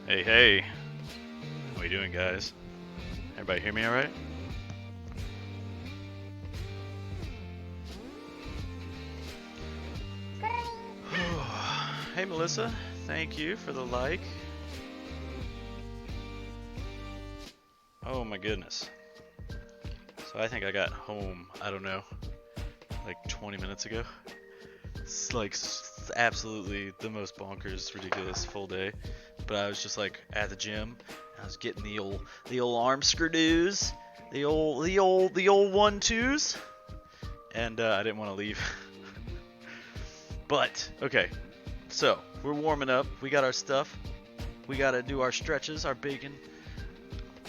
Hey, hey. How you doing, guys? Everybody hear me all right? Hey, Melissa. Thank you for the like. Oh my goodness. So I think I got home, I don't know, like 20 minutes ago. It's like absolutely the most bonkers, ridiculous full day. But I was just like at the gym. I was getting the old arm screws, the old 1-2s, and I didn't want to leave. But okay, so we're warming up. We got our stuff. We gotta do our stretches, our bacon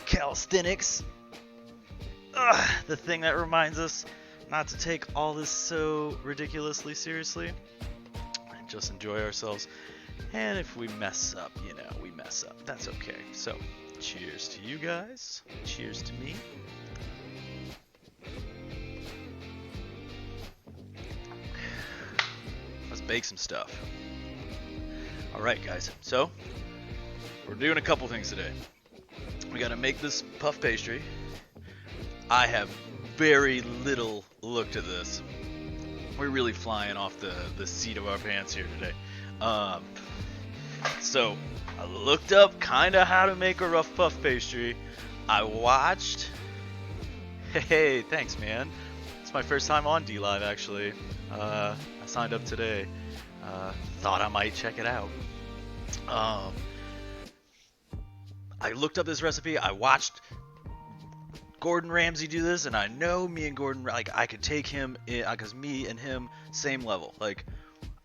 calisthenics. The thing that reminds us not to take all this so ridiculously seriously and just enjoy ourselves. And if we mess up, we mess up. That's okay. So, cheers to you guys. Cheers to me. Let's bake some stuff. Alright, guys. So, we're doing a couple things today. We gotta make this puff pastry. I have very little looked at this. We're really flying off the seat of our pants here today. So I looked up kind of how to make a rough puff pastry. I watched. Hey, thanks, man. It's my first time on DLive actually. I signed up today. Thought I might check it out. I looked up this recipe. I watched Gordon Ramsay do this, and I know me and Gordon, like, I could take him in, because me and him, same level. Like,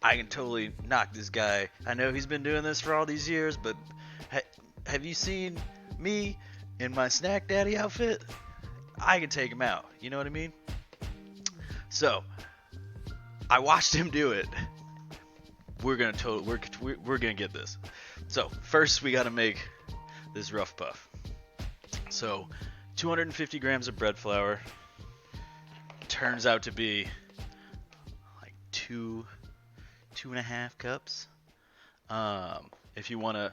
I can totally knock this guy. I know he's been doing this for all these years, but have you seen me in my Snack Daddy outfit? I can take him out. You know what I mean? So, I watched him do it. We're gonna get this. So, first we gotta make this rough puff. So, 250 grams of bread flour turns out to be like 2.5 cups. If you want to,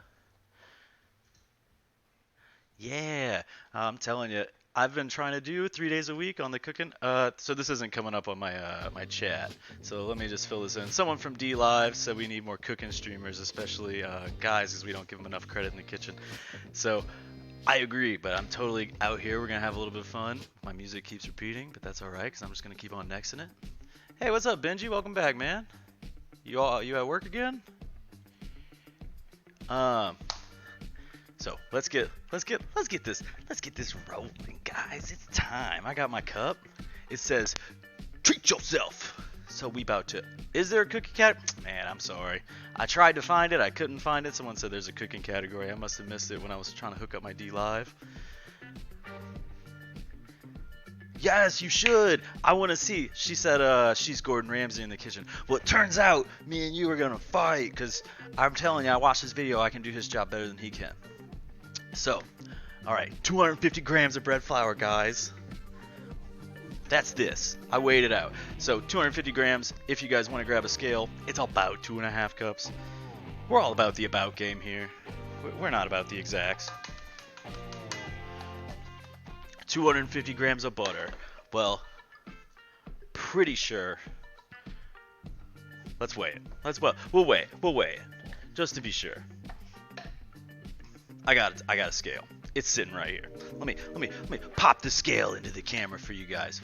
yeah, I'm telling you, I've been trying to do 3 days a week on the cooking. So this isn't coming up on my my chat. So let me just fill this in. Someone from DLive said we need more cooking streamers, especially guys, because we don't give them enough credit in the kitchen. So I agree, but I'm totally out here. We're gonna have a little bit of fun. My music keeps repeating, but that's all right, because I'm just gonna keep on nexting it. Hey, what's up, Benji? Welcome back, man. You at work again? So let's get this rolling, guys. It's time. I got my cup. It says, treat yourself. So we about to. Is there a cookie cat? Man, I'm sorry. I tried to find it. I couldn't find it. Someone said there's a cooking category. I must have missed it when I was trying to hook up my DLive. Yes, you should. I want to see. She said she's Gordon Ramsay in the kitchen. Well, it turns out me and you are going to fight, because I'm telling you, I watched this video. I can do his job better than he can. So, alright, 250 grams of bread flour, guys. That's this. I weighed it out. So, 250 grams, if you guys want to grab a scale, it's about 2.5 cups. We're all about the about game here. We're not about the exacts. 250 grams of butter. Well, pretty sure. Let's weigh it. We'll weigh it. Just to be sure. I got a scale. It's sitting right here. Let me pop the scale into the camera for you guys.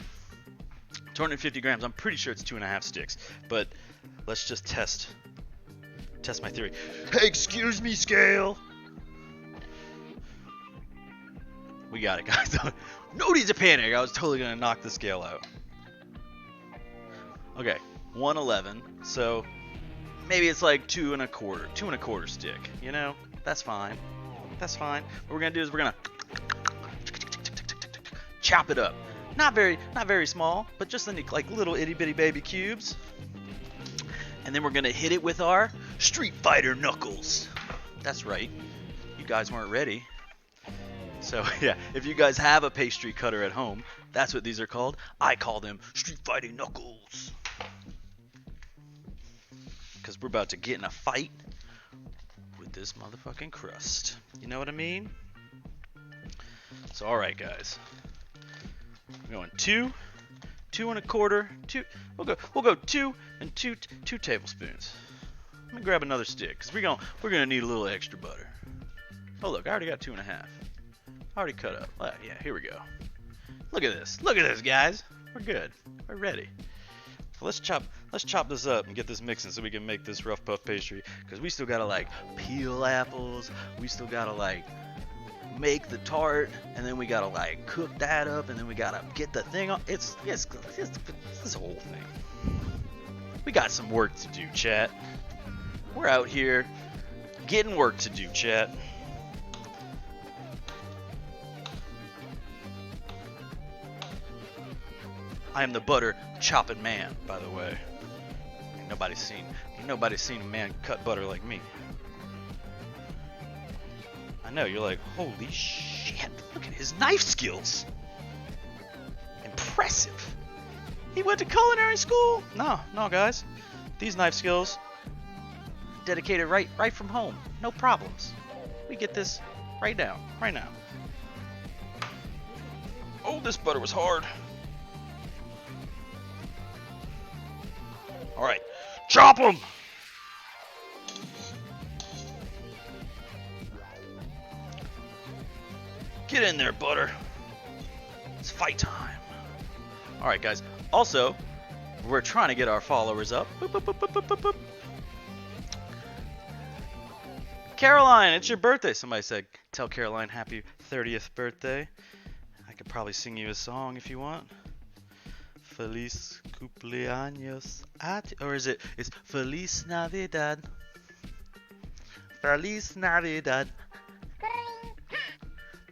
250 grams. I'm pretty sure it's 2.5 sticks, but let's just test my theory. Hey, excuse me, scale. We got it, guys. No need to panic. I was totally gonna knock the scale out. Okay, 111. So maybe it's like 2.25 stick. You know, that's fine. That's fine. What we're gonna do is we're gonna chop it up. Not very small, but just in like little itty bitty baby cubes. And then we're gonna hit it with our Street Fighter knuckles. That's right. You guys weren't ready. So yeah, if you guys have a pastry cutter at home, that's what these are called. I call them Street Fighting knuckles. Because we're about to get in a fight with this motherfucking crust. You know what I mean? So, alright, guys. We're going 2 1/4, 2. We'll go 2 and 2 tablespoons. I'm gonna grab another stick because we're gonna need a little extra butter. Oh look, I already got 2 1/2. Already cut up. Yeah, here we go. Look at this. Look at this, guys. We're good. We're ready. So let's chop this up and get this mixing so we can make this rough puff pastry. Because we still gotta like peel apples. We still gotta like make the tart, and then we gotta like cook that up, and then we gotta get the thing on. It's this whole thing. We got some work to do, chat. We're out here getting work to do, chat. I am the butter chopping man, by the way. Ain't nobody's seen a man cut butter like me. I know, you're like, holy shit, look at his knife skills. Impressive. He went to culinary school? No, guys. These knife skills, dedicated right from home. No problems. We get this right now. Oh, this butter was hard. All right, chop them. Get in there, butter. It's fight time. All right, guys. Also, we're trying to get our followers up. Boop, boop, boop, boop, boop, boop, boop. Caroline, it's your birthday. Somebody said, tell Caroline happy 30th birthday. I could probably sing you a song if you want. Feliz cumpleaños or is it's Feliz Navidad. Feliz Navidad.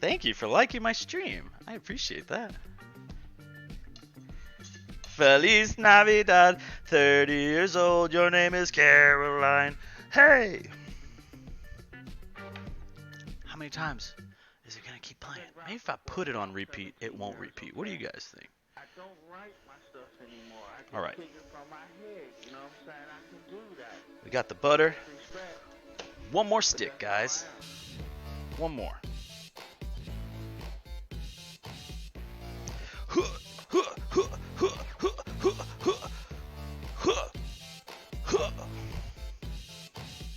Thank you for liking my stream. I appreciate that. Feliz Navidad. 30 years old. Your name is Caroline. Hey. How many times is it gonna keep playing? Maybe if I put it on repeat, it won't repeat. What do you guys think? I don't write my stuff anymore. I can all right. take it from my head. You know what I'm saying? I can do that. We got the butter. One more stick, guys. One more.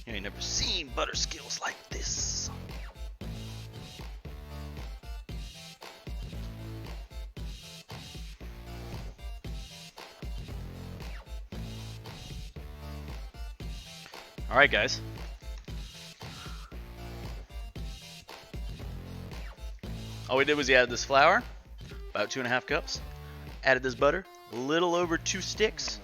You ain't never seen butter skills like this. All right, guys. All we did was add this flour, about 2.5 cups. Added this butter, a little over 2 sticks.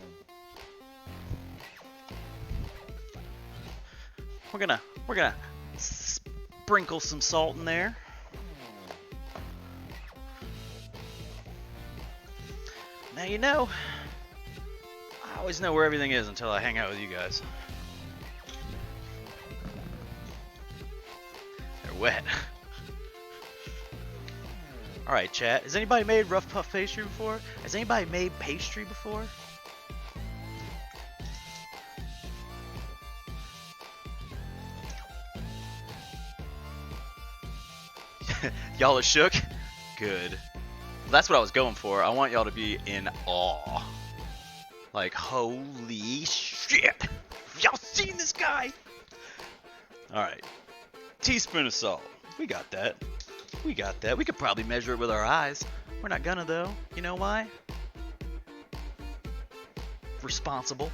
We're gonna sprinkle some salt in there. Now you know, I always know where everything is until I hang out with you guys. They're wet. Alright, chat. Has anybody made rough puff pastry before? Has anybody made pastry before? Y'all are shook? Good. That's what I was going for. I want y'all to be in awe. Like, holy shit! Y'all seen this guy? Alright. Teaspoon of salt. We got that. We got that. We could probably measure it with our eyes. We're not gonna though. You know why? Responsible.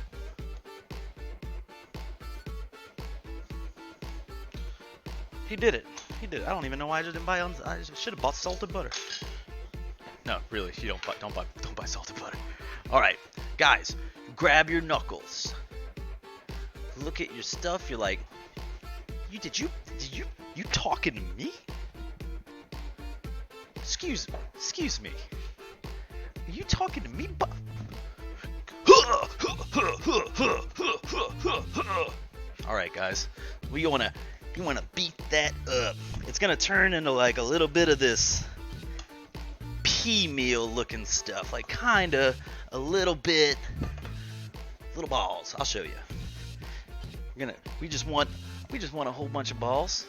He did it. He did it. I don't even know why I just didn't buy. I should have bought salted butter. No, really, you don't buy salted butter. All right, guys, grab your knuckles. Look at your stuff. You're like, did you talking to me? Excuse me. Are you talking to me? All right, guys, you wanna beat that up. It's gonna turn into like a little bit of this pea meal looking stuff, like kinda a little bit, little balls. I'll show you. We just want We just want a whole bunch of balls.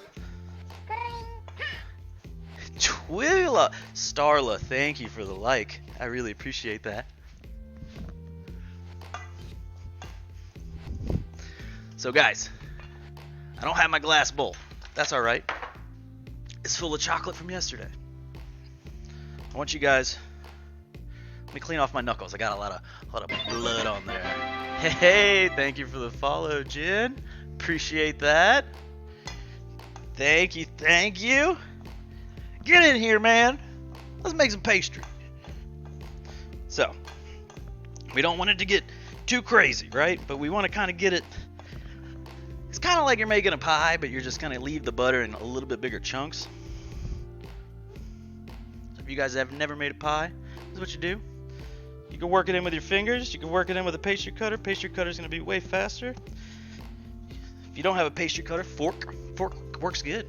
Twila, Starla, thank you for the like. I really appreciate that. So guys, I don't have my glass bowl. That's all right. It's full of chocolate from yesterday. I want you guys. Let me clean off my knuckles. I got a lot of blood on there. Hey, thank you for the follow, Jen. Appreciate that. Thank you, thank you. Get in here, man. Let's make some pastry. So, we don't want it to get too crazy, right? But we want to kind of get it. It's kind of like you're making a pie, but you're just going to leave the butter in a little bit bigger chunks. So if you guys have never made a pie, this is what you do. You can work it in with your fingers. You can work it in with a pastry cutter. Pastry cutter is going to be way faster. If you don't have a pastry cutter, fork works good.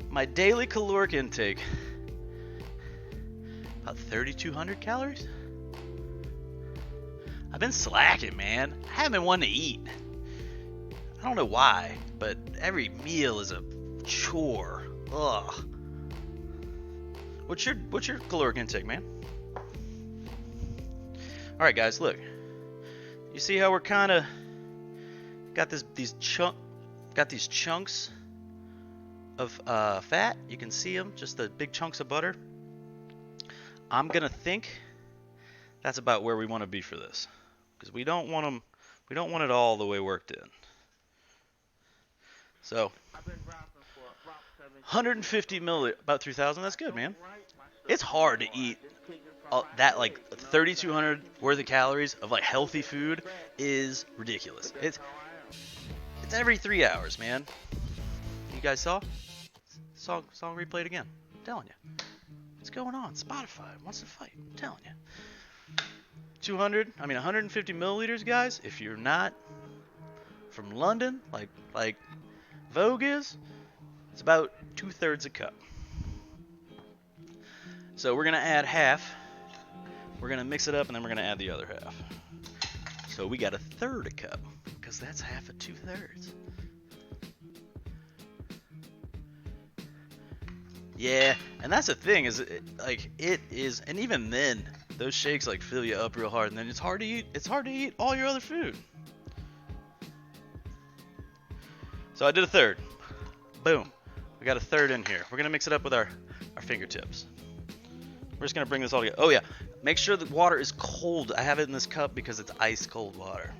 My daily caloric intake, about 3,200 calories. I've been slacking, man. I haven't been wanting to eat. I don't know why, but every meal is a chore. Ugh. What's your caloric intake, man? All right, guys, look. You see how we're kind of got these chunks of fat? You can see them, just the big chunks of butter. I'm gonna think that's about where we want to be for this, because we don't want them. We don't want it all the way worked in. So, 150 milliliters, about 3,000. That's good, man. It's hard to eat that, like 3,200 worth of calories of like healthy food is ridiculous. It's every 3 hours, man. You guys saw song replayed again. I'm telling you, what's going on? Spotify wants to fight. I'm telling you. 150 milliliters, guys. If you're not from London, like Vogue is, it's about 2/3 a cup. So we're gonna add half. We're gonna mix it up, and then we're gonna add the other half. So we got 1/3 a cup, because that's half of 2/3. Yeah, and that's the thing is, it is, and even then, those shakes like fill you up real hard, and then it's hard to eat. It's hard to eat all your other food. So I did 1/3. Boom. We got 1/3 in here. We're gonna mix it up with our fingertips. We're just gonna bring this all together. Oh yeah, make sure the water is cold. I have it in this cup because it's ice cold water.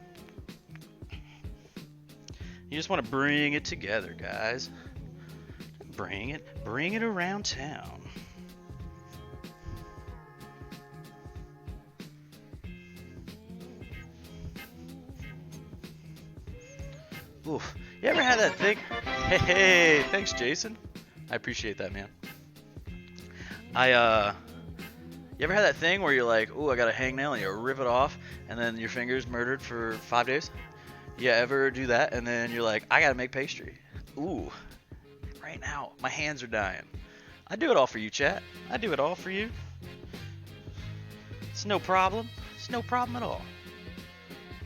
You just want to bring it together, guys. Bring it around town. Oof. You ever had that thing? Hey, thanks, Jason. I appreciate that, man. You ever had that thing where you're like, ooh, I got a hangnail, and you rip it off, and then your finger's murdered for 5 days? You ever do that, and then you're like, I gotta make pastry. Ooh, right now, my hands are dying. I do it all for you, chat. I do it all for you. It's no problem. It's no problem at all.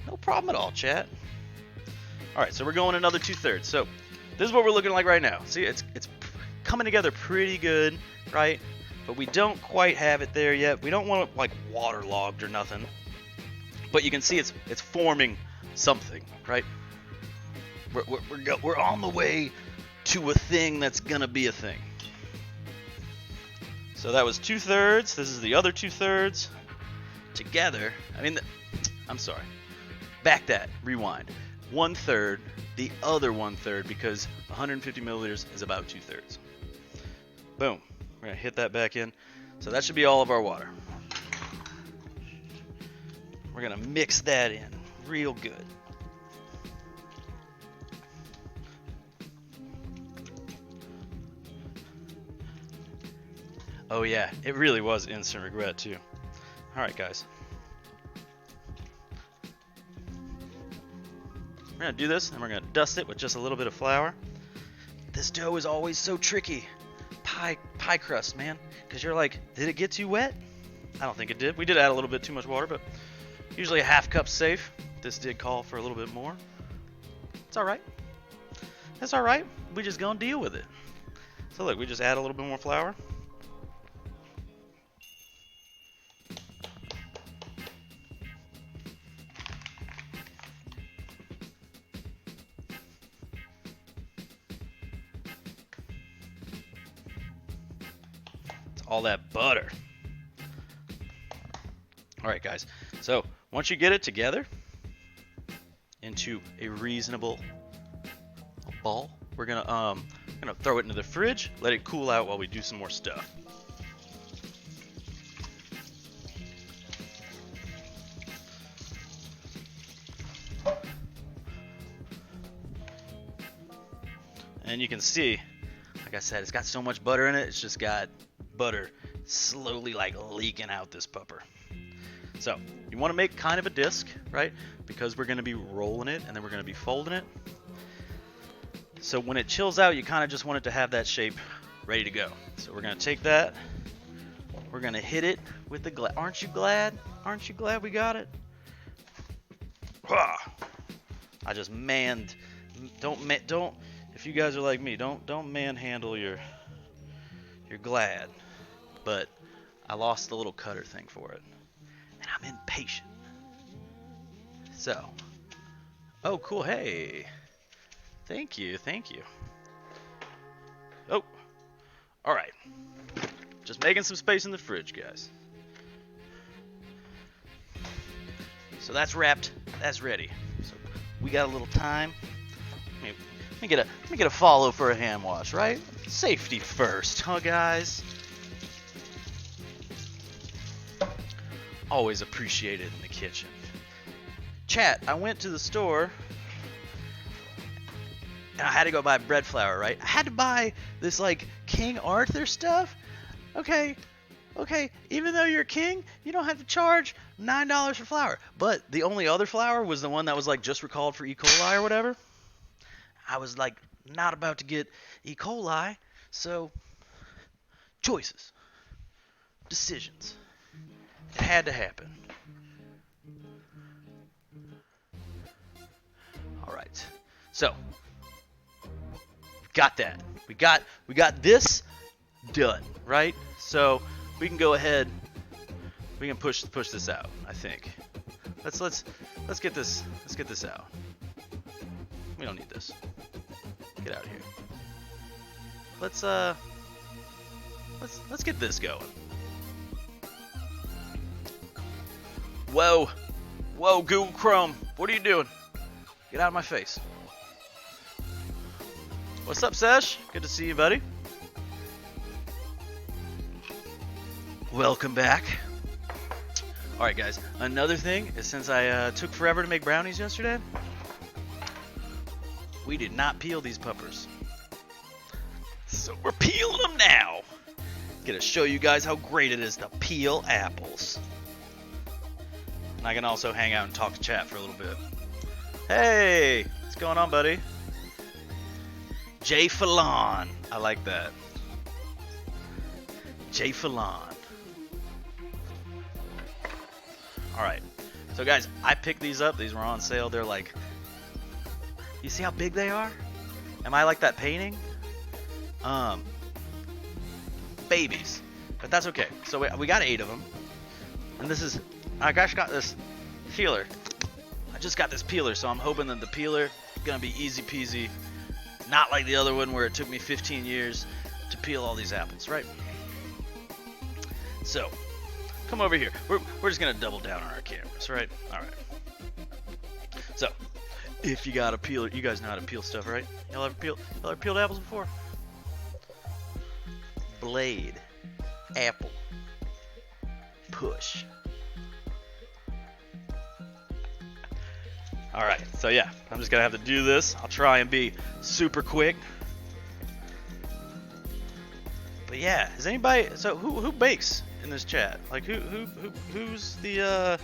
No problem at all, chat. All right, so we're going another 2/3. So this is what we're looking like right now. See, it's coming together pretty good, right? But we don't quite have it there yet. We don't want it like waterlogged or nothing. But you can see it's forming something, right? We're on the way to a thing that's gonna be a thing. So that was 2/3. This is the other 2/3 together. I mean, I'm sorry. Back that. Rewind. 1/3. The other 1/3, because 150 milliliters is about 2/3. Boom. We're gonna hit that back in. So that should be all of our water. We're gonna mix that in real good. Oh yeah, it really was instant regret too. All right, guys. We're gonna do this, and we're gonna dust it with just a little bit of flour. This dough is always so tricky. Pie crust, man, because you're like, did it get too wet? I don't think it did. We did add a little bit too much water, but usually a half cup's safe. This did call for a little bit more. It's all right. That's all right. We just gonna deal with it. So look, we just add a little bit more flour. It's all that butter. All right, guys. So once you get it together into a reasonable ball, we're gonna throw it into the fridge, let it cool out while we do some more stuff. And you can see, like I said, it's got so much butter in it, it's just got butter slowly like leaking out this pupper. So you want to make kind of a disc, right? Because we're going to be rolling it and then we're going to be folding it. So when it chills out, you kind of just want it to have that shape ready to go. So we're going to take that, we're going to hit it with the glass. Aren't you glad? Aren't you glad we got it? I just manned. Don't. If you guys are like me, don't manhandle your Glad. But I lost the little cutter thing for it. And I'm impatient. So. Oh, cool. Hey. Thank you. Oh. All right. Just making some space in the fridge, guys. So that's wrapped. That's ready. So we got a little time. Let me get a follow for a hand wash, right? Safety first, huh, guys? Always appreciated in the kitchen. Chat, I went to the store and I had to go buy bread flour, right? I had to buy this like King Arthur stuff. Okay, even though you're a king, you don't have to charge $9 for flour. But the only other flour was the one that was like just recalled for E. coli or whatever. I was like not about to get E. coli, so choices, decisions. It had to happen. All right. So, got that. We got this done, right? So, we can go ahead. We can push this out, I think. Let's get this out. We don't need this. Get out of here. Let's get this going. Whoa, Google Chrome, what are you doing? Get out of my face. What's up, Sesh? Good to see you, buddy. Welcome back. All right, guys. Another thing is, since I took forever to make brownies yesterday, we did not peel these puppers. So we're peeling them now. Gonna show you guys how great it is to peel apples. And I can also hang out and talk to chat for a little bit. Hey, what's going on, buddy? Jay Falon. I like that. Jay Falon. Alright. So guys, I picked these up. These were on sale. They're like... You see how big they are? Am I like that painting? Babies. But that's okay. So we got 8 of them. And this is... I just got this peeler. I just got this peeler, so I'm hoping that the peeler is going to be easy peasy. Not like the other one where it took me 15 years to peel all these apples, right? So, come over here. We're just going to double down on our cameras, right? Alright. So, if you got a peeler, you guys know how to peel stuff, right? Y'all ever peeled apples before? Blade. Apple. Push. Alright, so yeah, I'm just gonna have to do this. I'll try and be super quick. But yeah, is anybody, so who bakes in this chat? Like who's the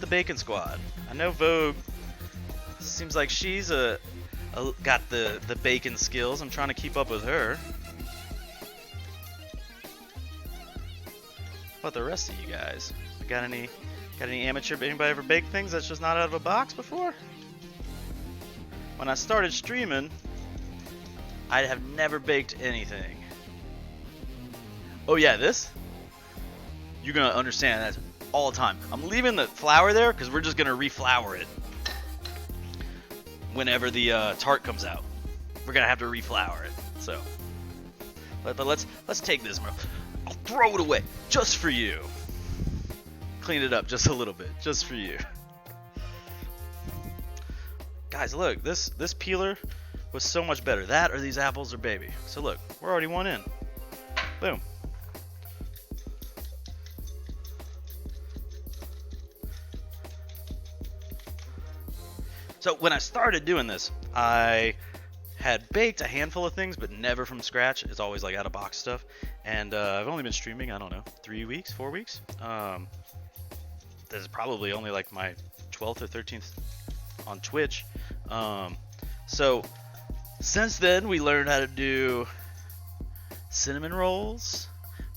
bacon squad? I know Vogue seems like she's got the bacon skills. I'm trying to keep up with her. What about the rest of you guys? Got any amateur, anybody ever baked things that's just not out of a box before? When I started streaming, I have never baked anything. Oh yeah, this? You're gonna understand that all the time. I'm leaving the flour there because we're just gonna reflour it whenever the tart comes out. We're gonna have to reflour it. So, but let's take this, bro. I'll throw it away just for you. Clean it up just a little bit, just for you. Guys, look, this peeler was so much better. That or these apples are baby. So look, we're already one in. Boom. So when I started doing this, I had baked a handful of things, but never from scratch. It's always like out of box stuff. And I've only been streaming, I don't know, 3 weeks, 4 weeks. This is probably only like my 12th or 13th on Twitch. So since then, we learned how to do cinnamon rolls.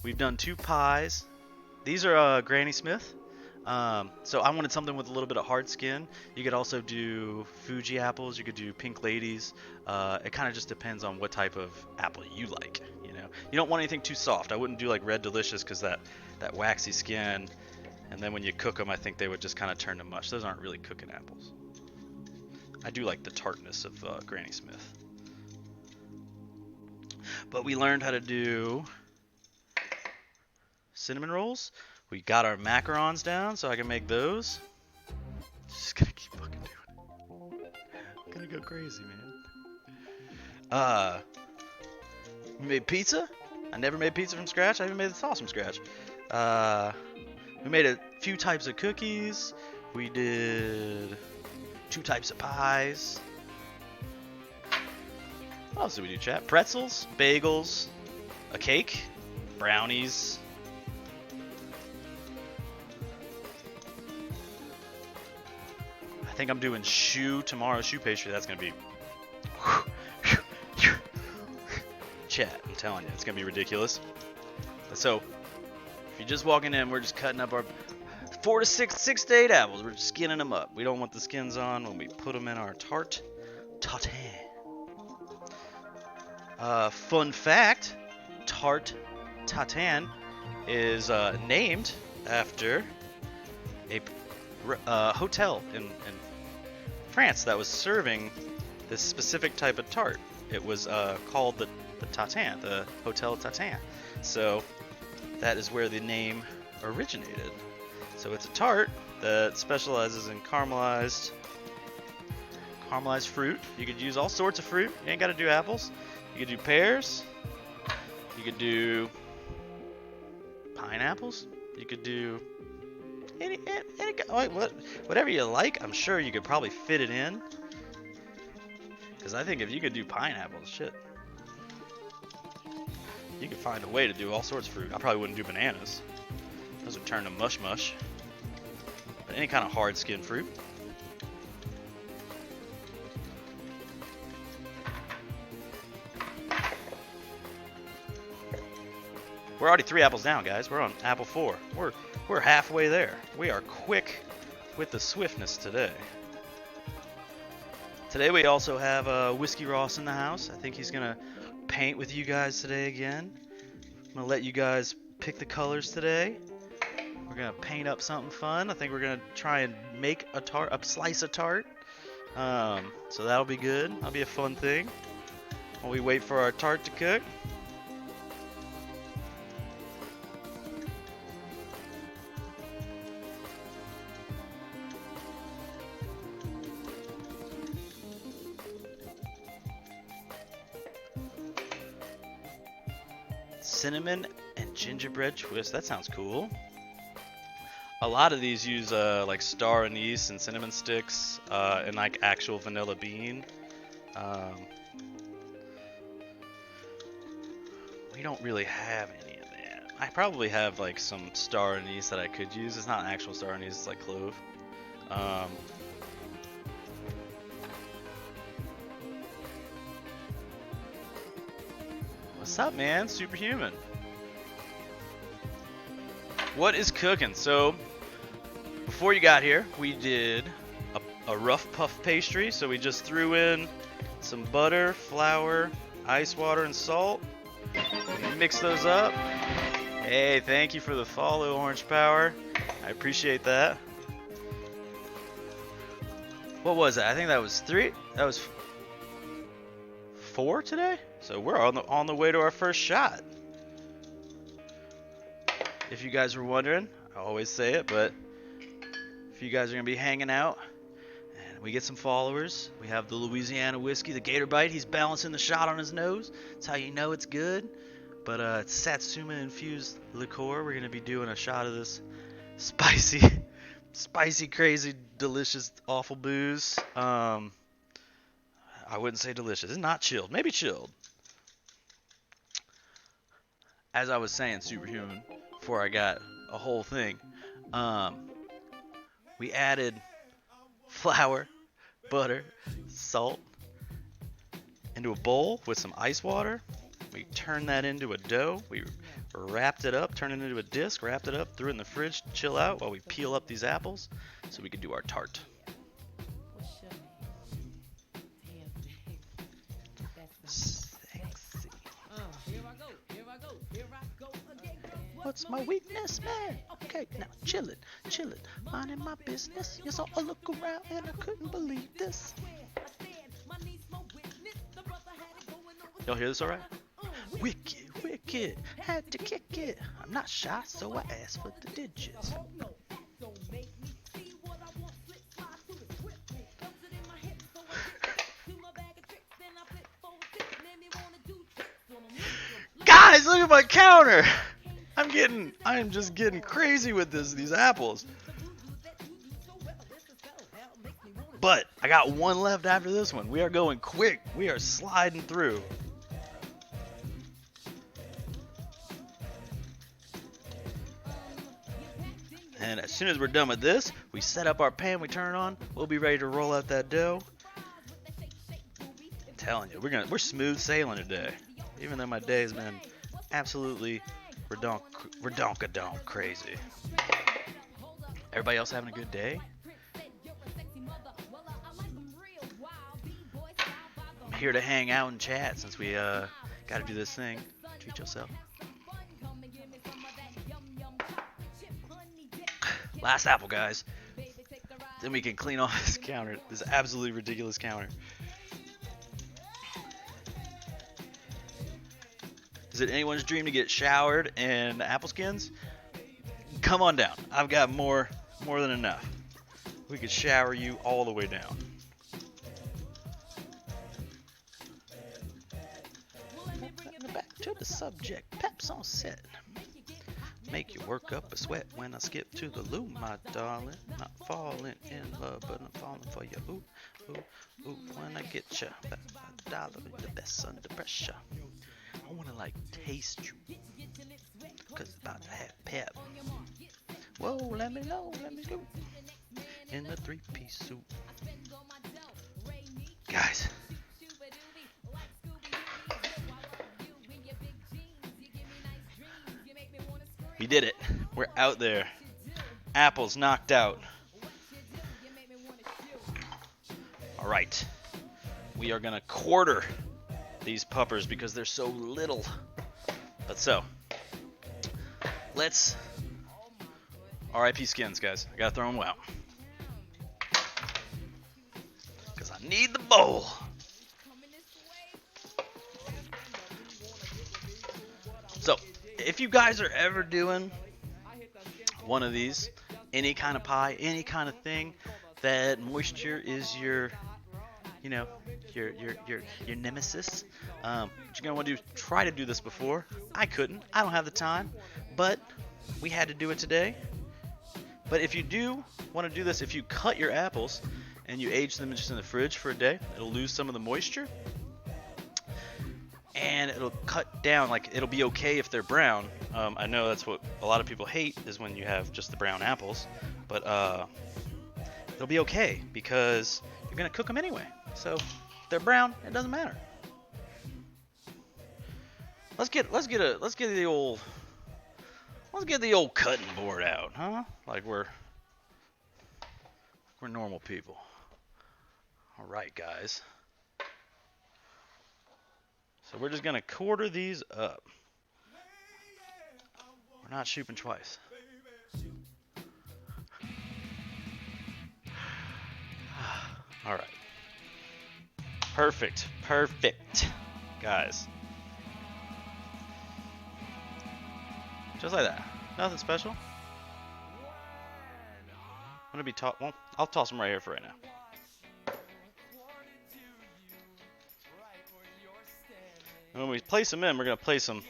We've done 2 pies. These are Granny Smith. So I wanted something with a little bit of hard skin. You could also do Fuji apples. You could do pink ladies. It kind of just depends on what type of apple you like. You know, you don't want anything too soft. I wouldn't do like red delicious because that waxy skin. And then when you cook them, I think they would just kind of turn to mush. Those aren't really cooking apples. I do like the tartness of Granny Smith. But we learned how to do cinnamon rolls. We got our macarons down so I can make those. Just gonna keep fucking doing it. I'm gonna go crazy, man. We made pizza. I never made pizza from scratch. I even made the sauce from scratch. We made a few types of cookies. We did 2 types of pies. What else did we do, chat? Pretzels, bagels, a cake, brownies. I think I'm doing tomorrow shoe pastry. That's gonna be chat. I'm telling you, it's gonna be ridiculous. So if you're just walking in, we're just cutting up our 4 to 6 to 8 apples. We're skinning them up. We don't want the skins on when we put them in our Tarte tatin. Fun fact: Tarte tatin is named after a hotel in France that was serving this specific type of tart. It was called the Tatin, the Hotel Tatin. So that is where the name originated. So it's a tart that specializes in caramelized fruit. You could use all sorts of fruit. You ain't got to do apples. You could do pears. You could do pineapples. You could do whatever you like. I'm sure you could probably fit it in. Because I think if you could do pineapples, shit, you could find a way to do all sorts of fruit. I probably wouldn't do bananas. Those would turn to mush. But any kind of hard skinned fruit. We're already 3 apples down, guys. We're on apple 4. We're halfway there. We are quick with the swiftness today. Today we also have Whiskey Ross in the house. I think he's gonna paint with you guys today again. I'm gonna let you guys pick the colors today. We're gonna paint up something fun. I think we're gonna try and make a slice of tart. So that'll be good. That'll be a fun thing while we wait for our tart to cook. Cinnamon and gingerbread twist. That sounds cool. A lot of these use like star anise and cinnamon sticks and like actual vanilla bean. We don't really have any of that. I probably have like some star anise that I could use. It's not actual star anise, it's like clove. What's up, man? Superhuman. What is cooking? So, before you got here, we did a rough puff pastry. So we just threw in some butter, flour. ice water and salt. Mix those up. Hey, thank you for the follow, Orange Power. I appreciate that. What was that? I think that was 3. That was 4 today. So we're on the way to our first shot. If you guys were wondering, I always say it, but if you guys are gonna be hanging out and we get some followers, we have the Louisiana whiskey, the Gator Bite. He's balancing the shot on his nose. That's how you know it's good. But it's Satsuma infused liqueur. We're gonna be doing a shot of this spicy, crazy, delicious, awful booze. I wouldn't say delicious. It's not chilled. Maybe chilled. As I was saying, Superhuman, before I got a whole thing, we added flour, butter, salt into a bowl with some ice water. We turned that into a dough. We wrapped it up, turned it into a disc, wrapped it up, threw it in the fridge to chill out while we peel up these apples so we could do our tart. Sexy. What's my weakness, man? Okay, now chill it, minding my business. Yes, I look around and I couldn't believe this. Y'all hear this all right? Wicked, had to kick it. I'm not shy, so I asked for the digits. Guys, look at my counter. I am just getting crazy with these apples. But I got one left after this one. We are going quick. We are sliding through. And as soon as we're done with this, we set up our pan, we turn it on, we'll be ready to roll out that dough. I'm telling you, we're smooth sailing today. Even though my day has been absolutely redonkadonk crazy. Everybody else having a good day? I'm here to hang out and chat since we gotta do this thing. Treat yourself. Last apple, guys. Then we can clean off this counter. This absolutely ridiculous counter. Is it anyone's dream to get showered in apple skins? Come on down. I've got more than enough. We could shower you all the way down. Back to the subject. Peps on set. Make you work up a sweat when I skip to the loo, my darling. Not falling in love, but I'm falling for you. Ooh, ooh, ooh, when I get you. Back by the dollar, the best under pressure. I want to like taste you, cause it's about to have pep. Whoa, let me know. In the 3-piece suit. Guys. We did it. We're out there. Apples knocked out. All right. We are going to quarter these puppers because they're so little. But so, let's RIP skins, guys. I got to throw them out. Because I need the bowl. So, if you guys are ever doing one of these, any kind of pie, any kind of thing, that moisture is your nemesis, what you're gonna want to do, try to do this before. I couldn't. I don't have the time, but we had to do it today. But if you do want to do this, if you cut your apples and you age them just in the fridge for a day, it'll lose some of the moisture. And it'll cut down, like it'll be okay if they're brown. I know that's what a lot of people hate is when you have just the brown apples, but it'll be okay because you're gonna cook them anyway. So if they're brown, it doesn't matter. Let's get the old cutting board out, huh? Like we're normal people. All right, guys. So we're just gonna quarter these up. We're not shooting twice. All right. Perfect. Perfect. Guys. Just like that. Nothing special. I'm gonna be well, I'll toss them right here for right now. And when we place them in, we're gonna place them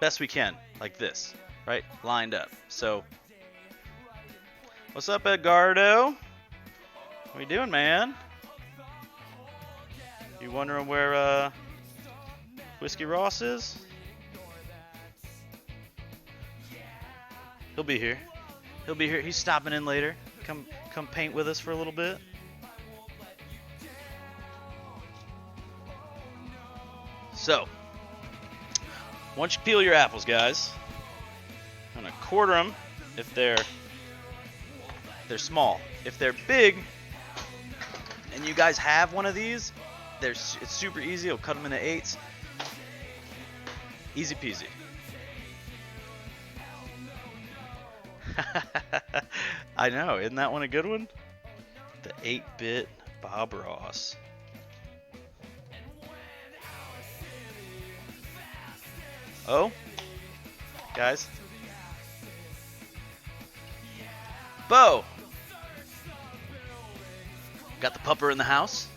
best we can, like this, right? Lined up. So, what's up, Edgardo? What you doing, man? You wondering where Whiskey Ross is? He'll be here. He'll be here. He's stopping in later. Come paint with us for a little bit. So, once you peel your apples, guys, I'm gonna quarter them if they're small. If they're big, and you guys have one of these, it's super easy. I'll cut them into 8s. Easy peasy. I know, isn't that one a good one? The 8-bit Bob Ross. Oh, guys. Bo! Got the pupper in the house.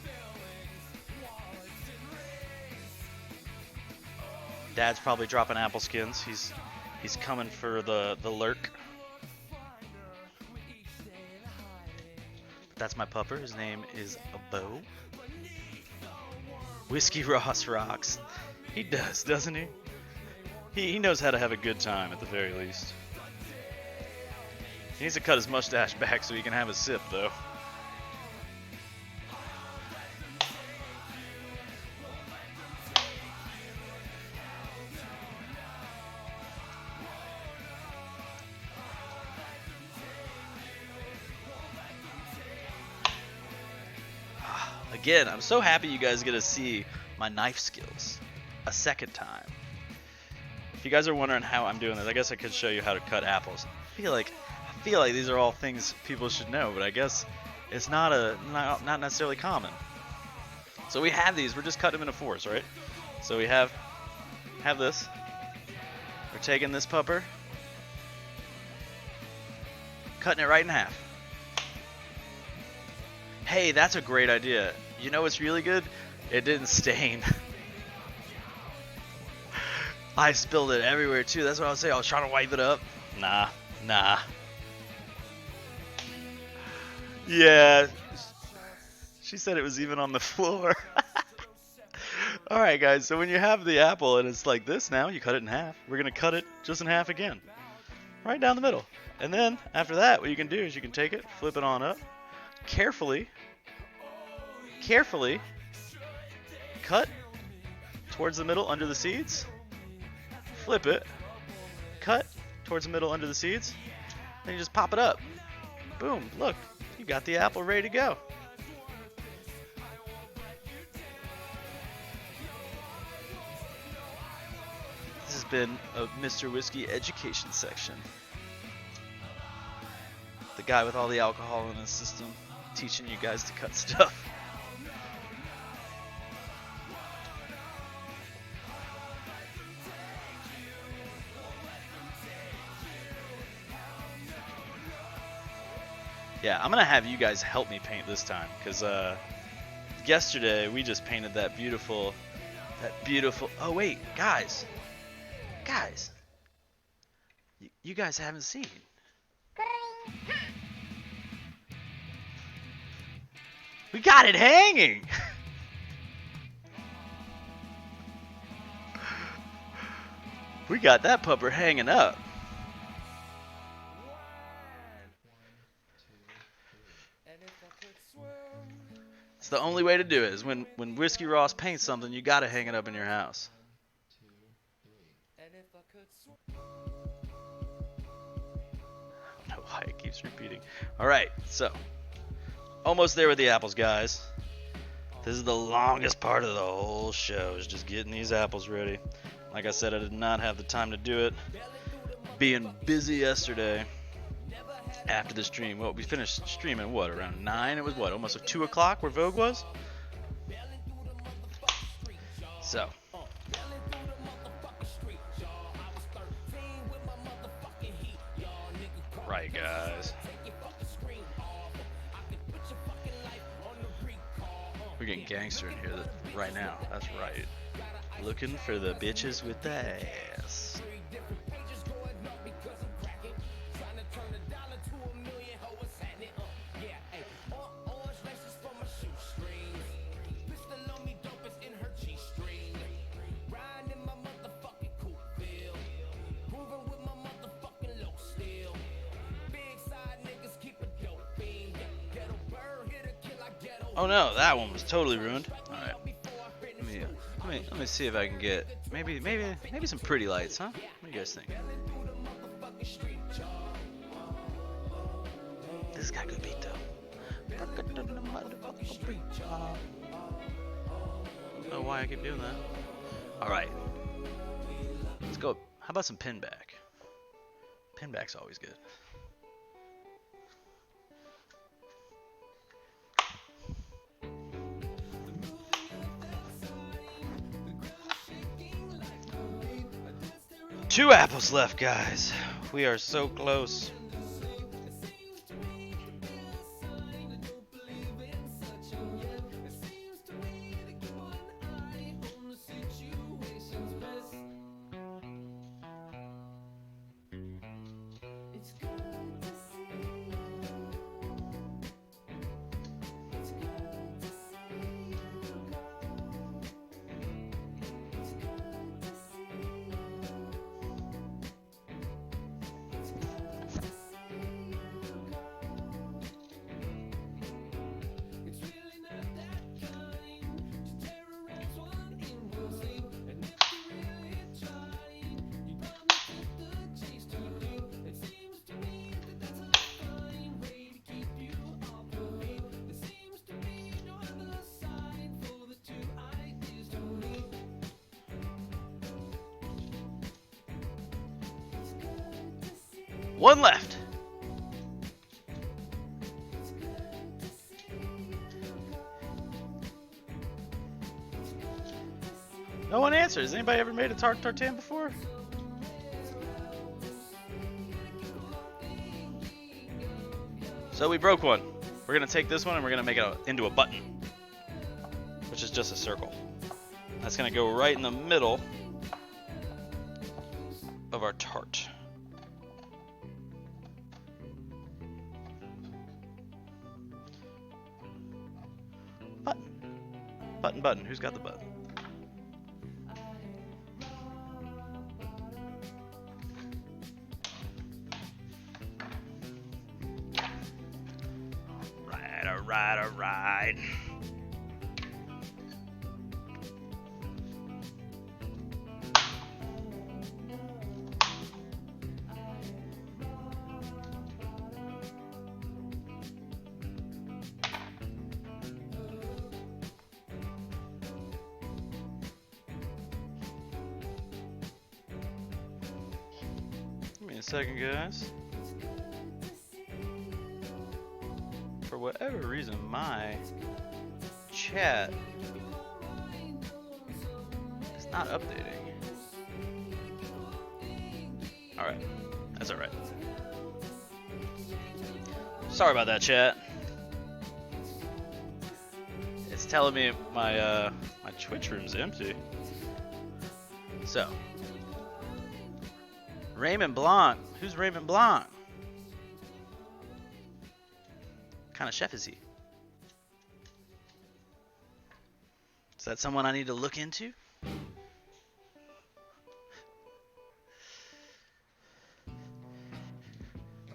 Dad's probably dropping apple skins. He's coming for the lurk. That's my pupper. His name is Bo. Whiskey Ross rocks. He does, doesn't he? He knows how to have a good time at the very least. He needs to cut his mustache back so he can have a sip, though. Again, I'm so happy you guys get to see my knife skills a second time. If you guys are wondering how I'm doing this, I guess I could show you how to cut apples. I feel like these are all things people should know, but I guess it's not necessarily common. So we have these. We're just cutting them into 4s, right? So we have this. We're taking this pupper, cutting it right in half. Hey, that's a great idea. You know what's really good? It didn't stain. I spilled it everywhere too. That's what I was saying. I was trying to wipe it up. Nah. Yeah. She said it was even on the floor. Alright guys, so when you have the apple and it's like this now, you cut it in half. We're going to cut it just in half again. Right down the middle. And then, after that, what you can do is you can take it, flip it on up. Carefully cut towards the middle under the seeds, flip it, cut towards the middle under the seeds, then you just pop it up. Boom, look, you got the apple ready to go. This has been a Mr. Whiskey education section. The guy with all the alcohol in his system teaching you guys to cut stuff. Yeah, I'm gonna have you guys help me paint this time, because yesterday we just painted that beautiful. Oh wait, guys, you guys haven't seen. We got it hanging. We got that pupper hanging up. It's the only way to do it. Is when Whiskey Ross paints something, you gotta hang it up in your house. I don't know why it keeps repeating. All right, so almost there with the apples, guys. This is the longest part of the whole show, is just getting these apples ready. Like I said, I did not have the time to do it. Being busy yesterday after the stream. Well, we finished streaming, what, around 9? It was, what, almost 2 o'clock where Vogue was? So. Right, guys. We're getting gangster in here right now. That's right. Looking for the bitches with the ass. Oh no, that one was totally ruined. All right, let me see if I can get maybe some pretty lights, huh? What do you guys think? This got a good beat though. I don't know why I keep doing that. All right, let's go. How about some pinback? Pinback's always good. Two apples left, guys. We are so close. One left. No one answers. Has anybody ever made a Tarte tatin before? So we broke one. We're gonna take this one and we're gonna make it into a button, which is just a circle. That's gonna go right in the middle of our tart. Button. Who's got the button? All right. Give me a second, guys. For whatever reason, my chat is not updating. Alright, that's alright. Sorry about that, chat. It's telling me my my Twitch room's empty. So, Raymond Blanc. Who's Raymond Blanc? What kind of chef is he? Is that someone I need to look into?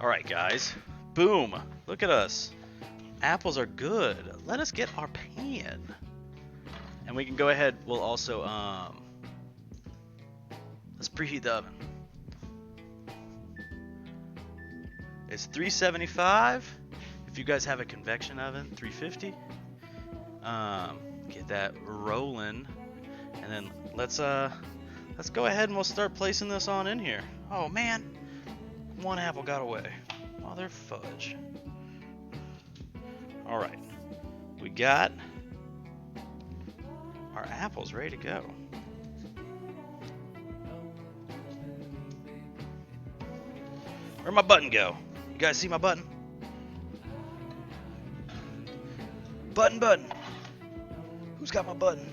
Alright, guys. Boom. Look at us. Apples are good. Let us get our pan. And we can go ahead. We'll also, let's preheat the oven. It's 375. If you guys have a convection oven, 350. Get that rolling. And then let's go ahead and we'll start placing this on in here. Oh man, one apple got away. Mother fudge. All right, we got our apples ready to go. Where'd my button go? You guys see my button? Button. Who's got my button?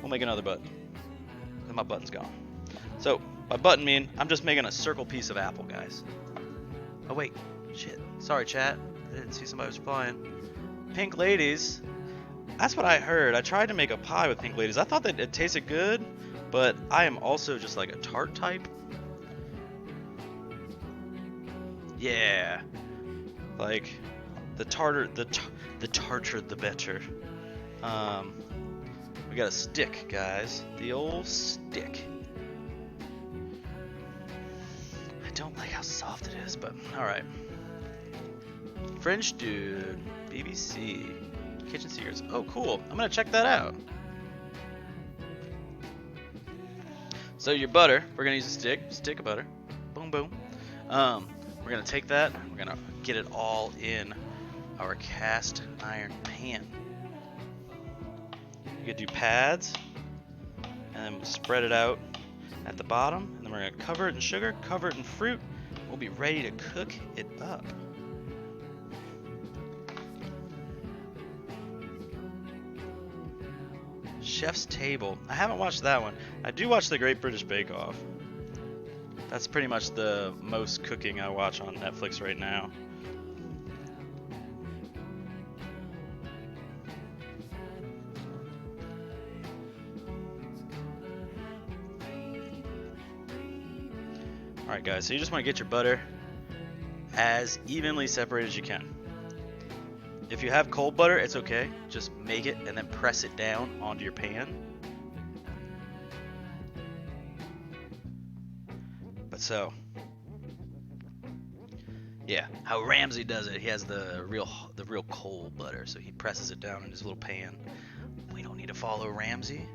We'll make another button. And my button's gone. So, by button mean, I'm just making a circle piece of apple, guys. Oh wait, shit. Sorry, chat. I didn't see somebody was replying. Pink ladies. That's what I heard. I tried to make a pie with pink ladies. I thought that it tasted good, but I am also just like a tart type. Yeah. Like, the tartar the better. We got a stick, guys. The old stick. I don't like how soft it is, but alright. French dude. BBC. Kitchen Secrets. Oh, cool. I'm gonna check that out. So your butter, we're gonna use a stick of butter. Boom, boom. We're gonna take that, we're gonna get it all in our cast iron pan. You could do pads, and then we'll spread it out at the bottom, and then we're gonna cover it in sugar, cover it in fruit. We'll be ready to cook it up. Chef's Table. I haven't watched that one. I do watch the Great British Bake Off. That's pretty much the most cooking I watch on Netflix right now. Alright guys, so you just want to get your butter as evenly separated as you can. If you have cold butter, it's okay. Just make it and then press it down onto your pan. But so, yeah, how Ramsay does it, he has the real cold butter, so he presses it down in his little pan. We don't need to follow Ramsay.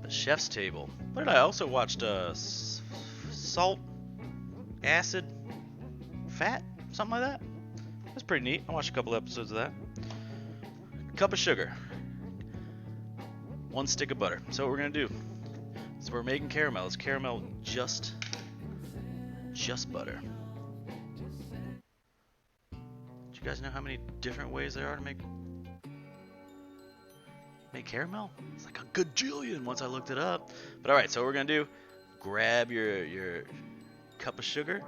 But Chef's Table. What did I also watch? Salt, acid, fat, something like that. That's pretty neat. I watched a couple episodes of that. Cup of sugar. 1 stick of butter. So what we're gonna do is we're making caramel. It's caramel just butter. Do you guys know how many different ways there are to make caramel? It's like a gajillion once I looked it up. But alright, so what we're gonna do, grab your cup of sugar.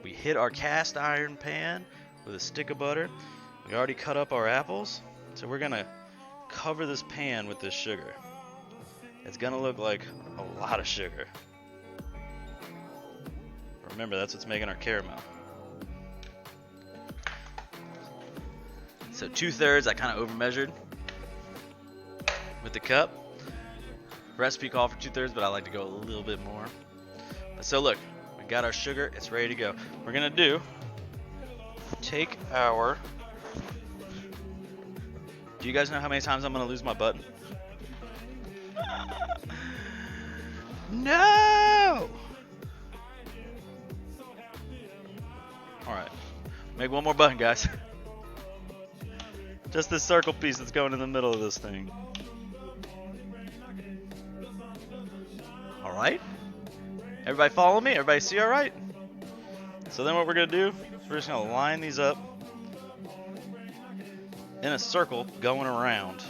We hit our cast iron pan with a stick of butter. We already cut up our apples, so we're gonna cover this pan with this sugar. It's gonna look like a lot of sugar. Remember, that's what's making our caramel. So 2/3, I kind of over measured with the cup. Recipe called for 2/3, but I like to go a little bit more. So look, we got our sugar, it's ready to go. We're gonna take our, do you guys know how many times I'm gonna lose my button? No! Alright, make one more button, guys. Just this circle piece that's going in the middle of this thing. Alright? Everybody follow me? Everybody see alright? So then what we're going to do is we're just going to line these up in a circle going around.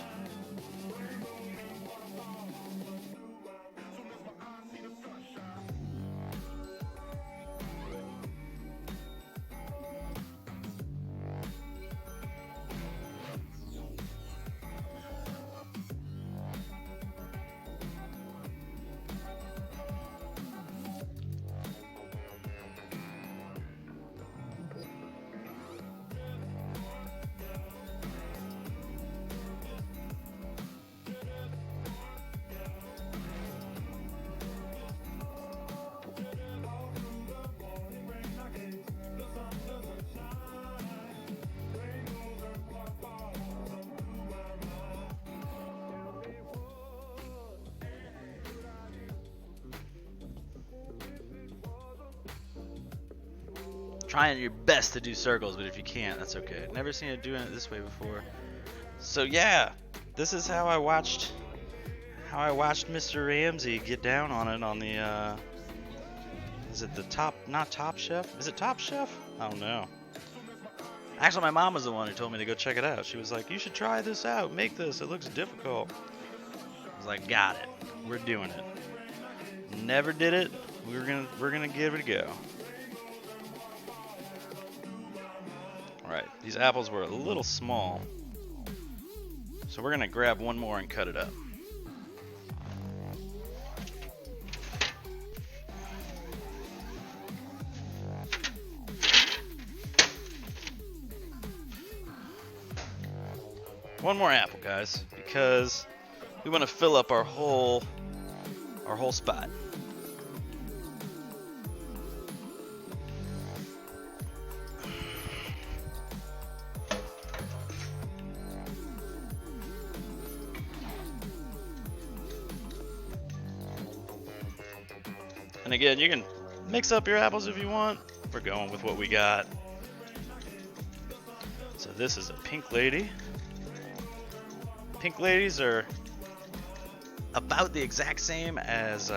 Trying your best to do circles, but if you can't, that's okay. Never seen it doing it this way before. So yeah, this is how I watched Mr. Ramsay get down on it on the is it the not Top Chef? Is it Top Chef? I don't know. Actually, my mom was the one who told me to go check it out. She was like, "You should try this out. Make this. It looks difficult." I was like, "Got it. We're doing it." Never did it. We're gonna give it a go. All right. These apples were a little small, so we're gonna grab one more and cut it up. One more apple, guys, because we want to fill up our whole spot. And again, you can mix up your apples if you want. We're going with what we got. So this is a pink lady. Pink ladies are about the exact same as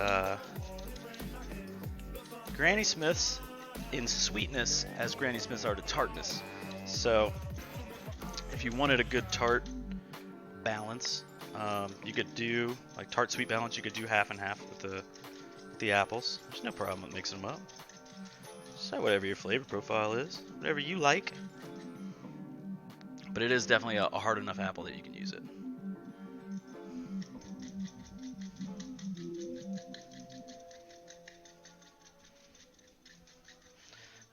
Granny Smiths in sweetness as Granny Smiths are to tartness. So if you wanted a good tart balance, you could do like tart sweet balance. You could do half and half with the apples. There's no problem with mixing them up. So whatever your flavor profile is, whatever you like. But it is definitely a hard enough apple that you can use it.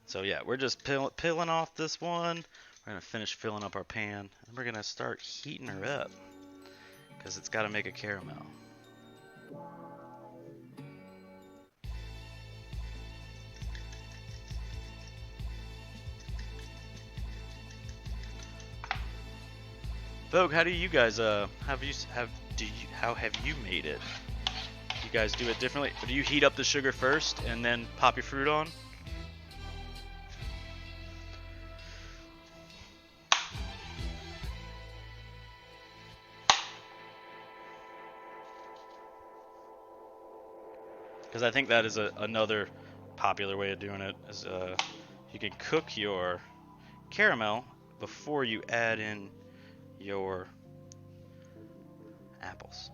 So yeah, we're just peeling off this one. We're gonna finish filling up our pan, and we're gonna start heating her up because it's got to make a caramel. Vogue, how do you guys how have you made it? You guys do it differently? Or do you heat up the sugar first and then pop your fruit on? Because I think that is another popular way of doing it. Is you can cook your caramel before you add in your apples.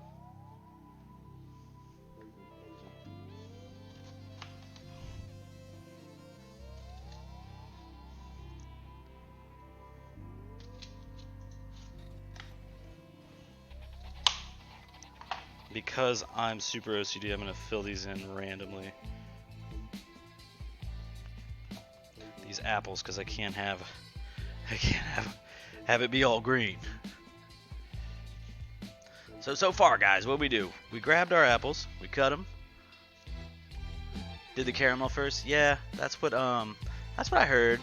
Because I'm super OCD, I'm gonna fill these in randomly. These apples, because I can't have it be all green. So far, guys, what we do? We grabbed our apples, we cut them, did the caramel first. Yeah, that's what I heard.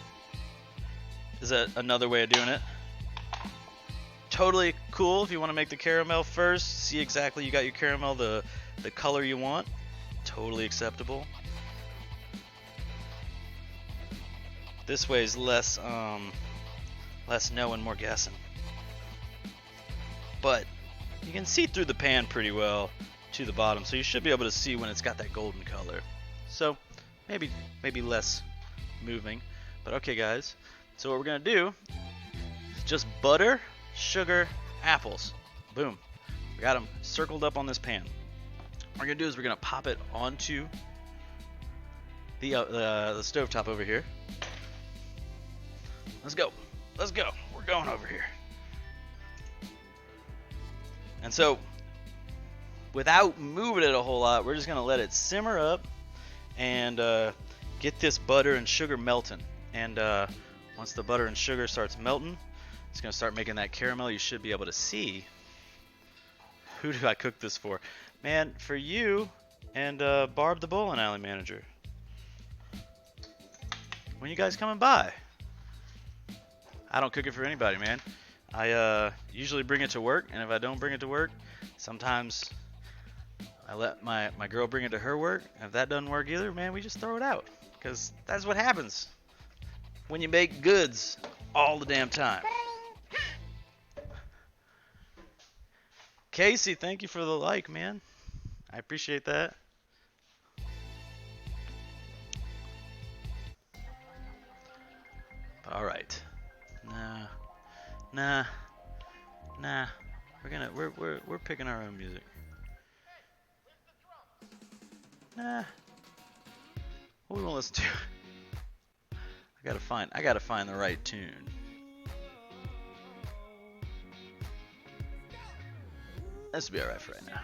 Is that another way of doing it? Totally cool if you want to make the caramel first. See exactly you got your caramel the color you want. Totally acceptable. This way is less knowing, more guessing. But you can see through the pan pretty well to the bottom, so you should be able to see when it's got that golden color. So maybe less moving. But okay, guys. So what we're gonna do is just butter, sugar, apples. Boom. We got them circled up on this pan. What we're gonna do is we're gonna pop it onto the stovetop over here. Let's go. We're going over here. And so, without moving it a whole lot, we're just gonna let it simmer up and get this butter and sugar melting. And once the butter and sugar starts melting, it's gonna start making that caramel. You should be able to see. Who do I cook this for? Man, for you and Barb the bowling alley manager. When you guys coming by? I don't cook it for anybody, man. I usually bring it to work, and if I don't bring it to work, sometimes I let my girl bring it to her work. And if that doesn't work either, man, we just throw it out, because that's what happens. when you make goods all the damn time. Casey, thank you for the like, man. I appreciate that. But all right. Nah. We're picking our own music. Nah. What we want to listen to? I gotta find the right tune. This will be alright for right now.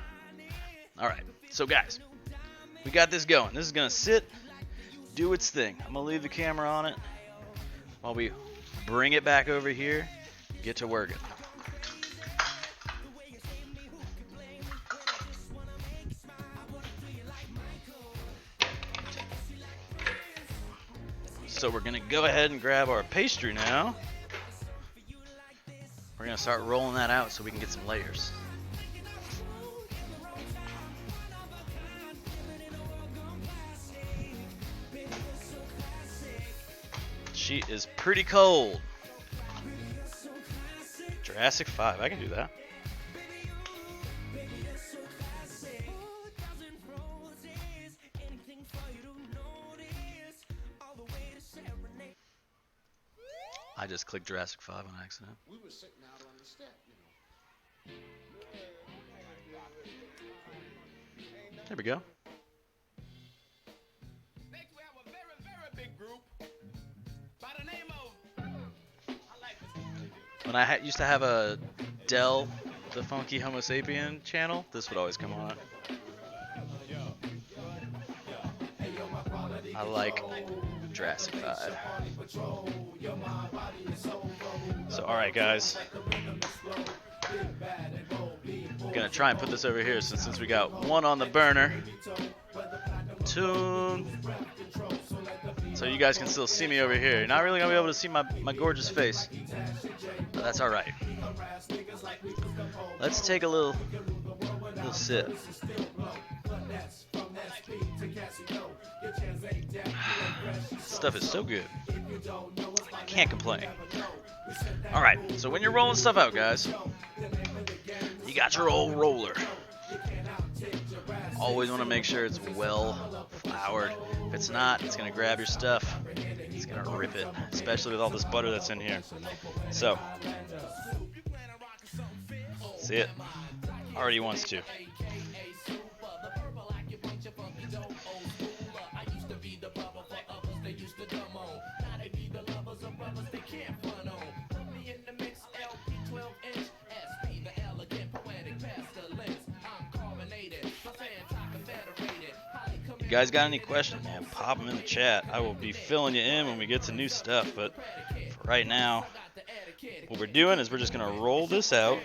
Alright, so guys, we got this going. This is gonna sit, do its thing. I'm gonna leave the camera on it while we bring it back over here, get to working. So we're gonna go ahead and grab our pastry now. We're gonna start rolling that out so we can get some layers. She is pretty cold. Jurassic 5, I can do that. I just clicked Jurassic 5 on accident. We were sitting out on the step, you know. There we go. Next we have a very big group by the name of. When I used to have a Dell, the Funky Homo Sapien channel, this would always come on. I like Jurassic 5. So alright guys, I'm gonna try and put this over here since we got one on the burner. Tune. So you guys can still see me over here. You're not really gonna be able to see my gorgeous face, but that's alright. Let's take a little sip. Stuff is so good. Can't complain. Alright, so when you're rolling stuff out, guys, you got your old roller. Always want to make sure it's well floured. If it's not, it's going to grab your stuff. It's going to rip it, especially with all this butter that's in here. So, see it? Already wants to. You guys got any questions, man, pop them in the chat. I will be filling you in when we get to new stuff, but for right now, what we're doing is we're just going to roll this out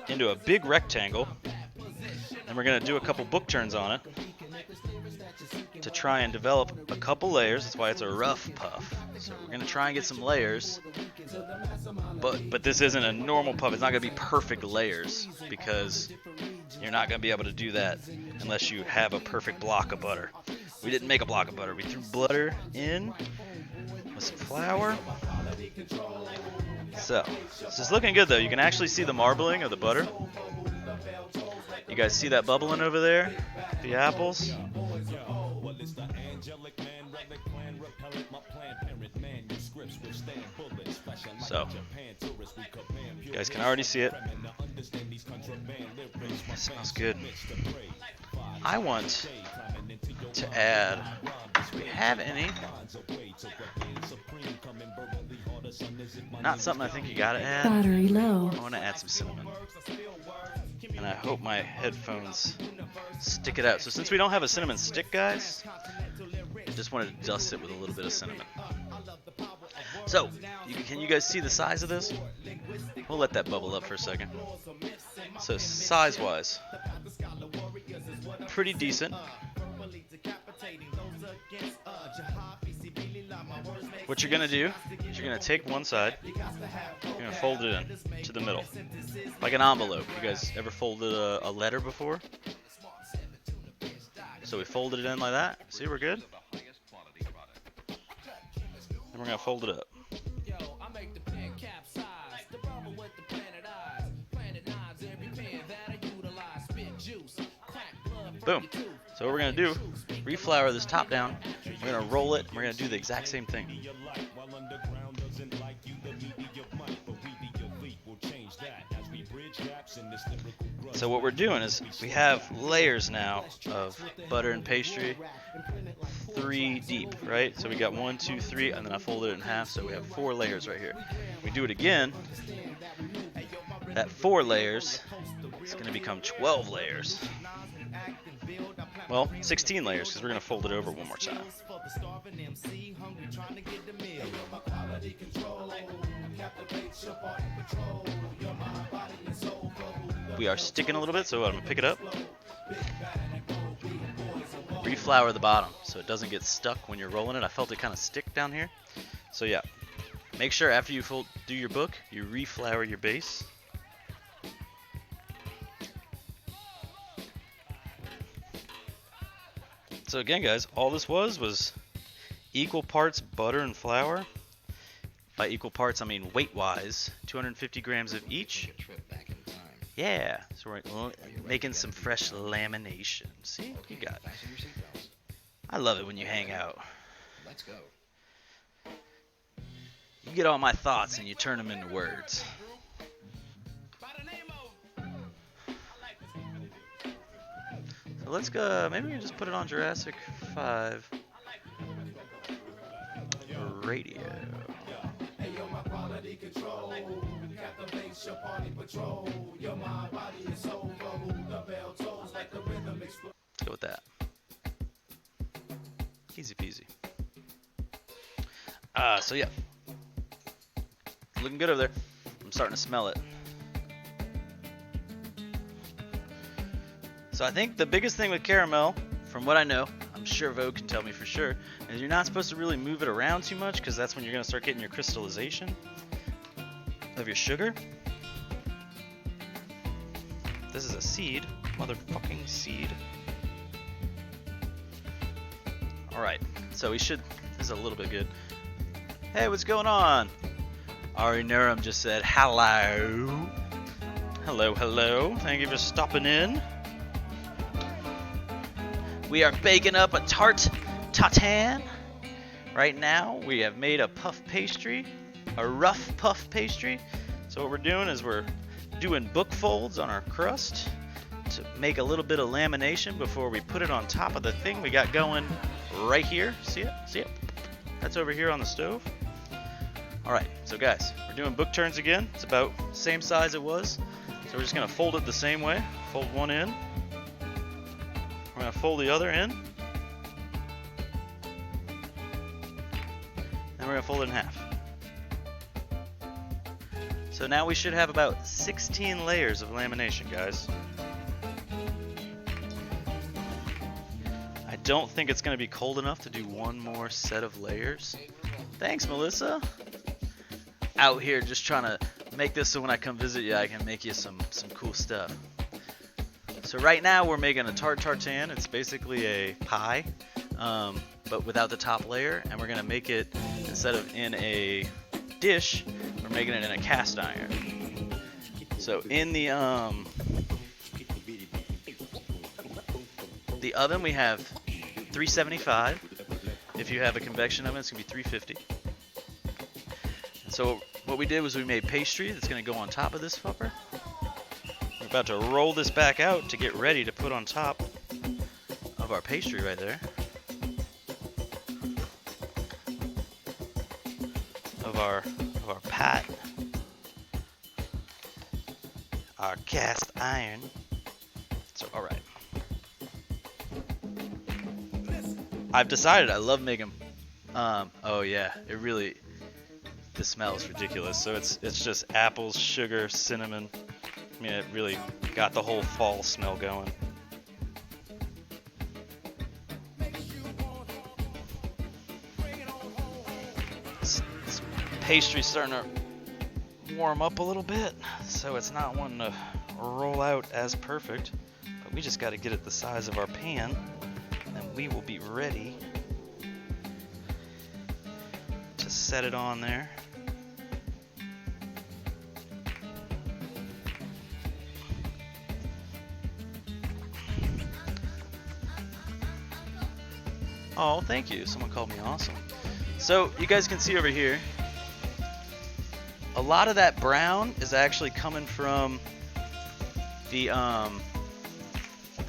into a big rectangle, and we're going to do a couple book turns on it to try and develop a couple layers. That's why it's a rough puff. So we're going to try and get some layers, but this isn't a normal puff. It's not going to be perfect layers because you're not going to be able to do that unless you have a perfect block of butter. We didn't make a block of butter. We threw butter in with some flour. So, this is looking good though. You can actually see the marbling of the butter. You guys see that bubbling over there? The apples? So, you guys can already see it. It smells good. I want to add, do we have any? Not something I think you gotta add. Battery low. I want to add some cinnamon. And I hope my headphones stick it out. So since we don't have a cinnamon stick, guys, I just wanted to dust it with a little bit of cinnamon. So, can you guys see the size of this? We'll let that bubble up for a second. So size-wise, pretty decent. What you're going to do is you're going to take one side, you're going to fold it in to the middle, like an envelope. You guys ever folded a letter before? So we folded it in like that. See, we're good? Then we're gonna fold it up. Yo, I make the pen capsize. The rubber with the planet eyes. Planet nines every pen that I utilize. Spit juice, crack blood from Boom. your tooth. So what we're gonna do, reflour this top down. We're gonna roll it, and we're gonna do the exact same thing. So what we're doing is we have layers now of butter and pastry, 3 deep, right? So we got 1, 2, 3, and then I folded it in half, so we have 4 layers right here. We do it again. That 4 layers is going to become 12 layers. Well, 16 layers because we're going to fold it over one more time. We are sticking a little bit, so I'm going to pick it up. Reflour the bottom so it doesn't get stuck when you're rolling it. I felt it kind of stick down here. So yeah, make sure after you do your book, you reflour your base. So again, guys, all this was equal parts butter and flour. By equal parts, I mean weight-wise, 250 grams of each. Yeah, so we're making some fresh lamination. See, you got it. I love it when you hang out. Let's go. You get all my thoughts and you turn them into words. So let's go. Maybe we can just put it on Jurassic 5 radio. Let's go with that. Easy peasy. So yeah. Looking good over there. I'm starting to smell it. So I think the biggest thing with caramel, from what I know, I'm sure Vogue can tell me for sure, is you're not supposed to really move it around too much because that's when you're going to start getting your crystallization of your sugar. This is a seed. Motherfucking seed. Alright, so we should... This is a little bit good. Hey, what's going on? Ari Nurum just said hello. Hello, hello. Thank you for stopping in. We are baking up a Tarte tatin. Right now, we have made a puff pastry. A rough puff pastry. So what we're doing is we're doing book folds on our crust to make a little bit of lamination before we put it on top of the thing we got going right here. See it? See it? That's over here on the stove. Alright, so guys, we're doing book turns again. It's about the same size it was. So we're just going to fold it the same way. Fold one in. We're going to fold the other in. And we're going to fold it in half. So now we should have about 16 layers of lamination, guys. I don't think it's going to be cold enough to do one more set of layers. Thanks, Melissa. Out here just trying to make this so when I come visit you, I can make you some cool stuff. So right now we're making a Tarte tatin. It's basically a pie, but without the top layer. And we're going to make it, instead of in a dish, we're making it in a cast iron. So in the oven we have 375. If you have a convection oven, it's going to be 350. So what we did was we made pastry that's going to go on top of this fucker. We're about to roll this back out to get ready to put on top of our pastry right there. Of our pat. Our cast iron. So alright. I've decided I love making oh yeah, it really, the smell is ridiculous. So it's just apples, sugar, cinnamon. I mean, it really got the whole fall smell going. This pastry's starting to warm up a little bit, so it's not wanting to roll out as perfect. But we just got to get it the size of our pan, and we will be ready to set it on there. Oh, thank you. Someone called me awesome. So you guys can see over here, a lot of that brown is actually coming from the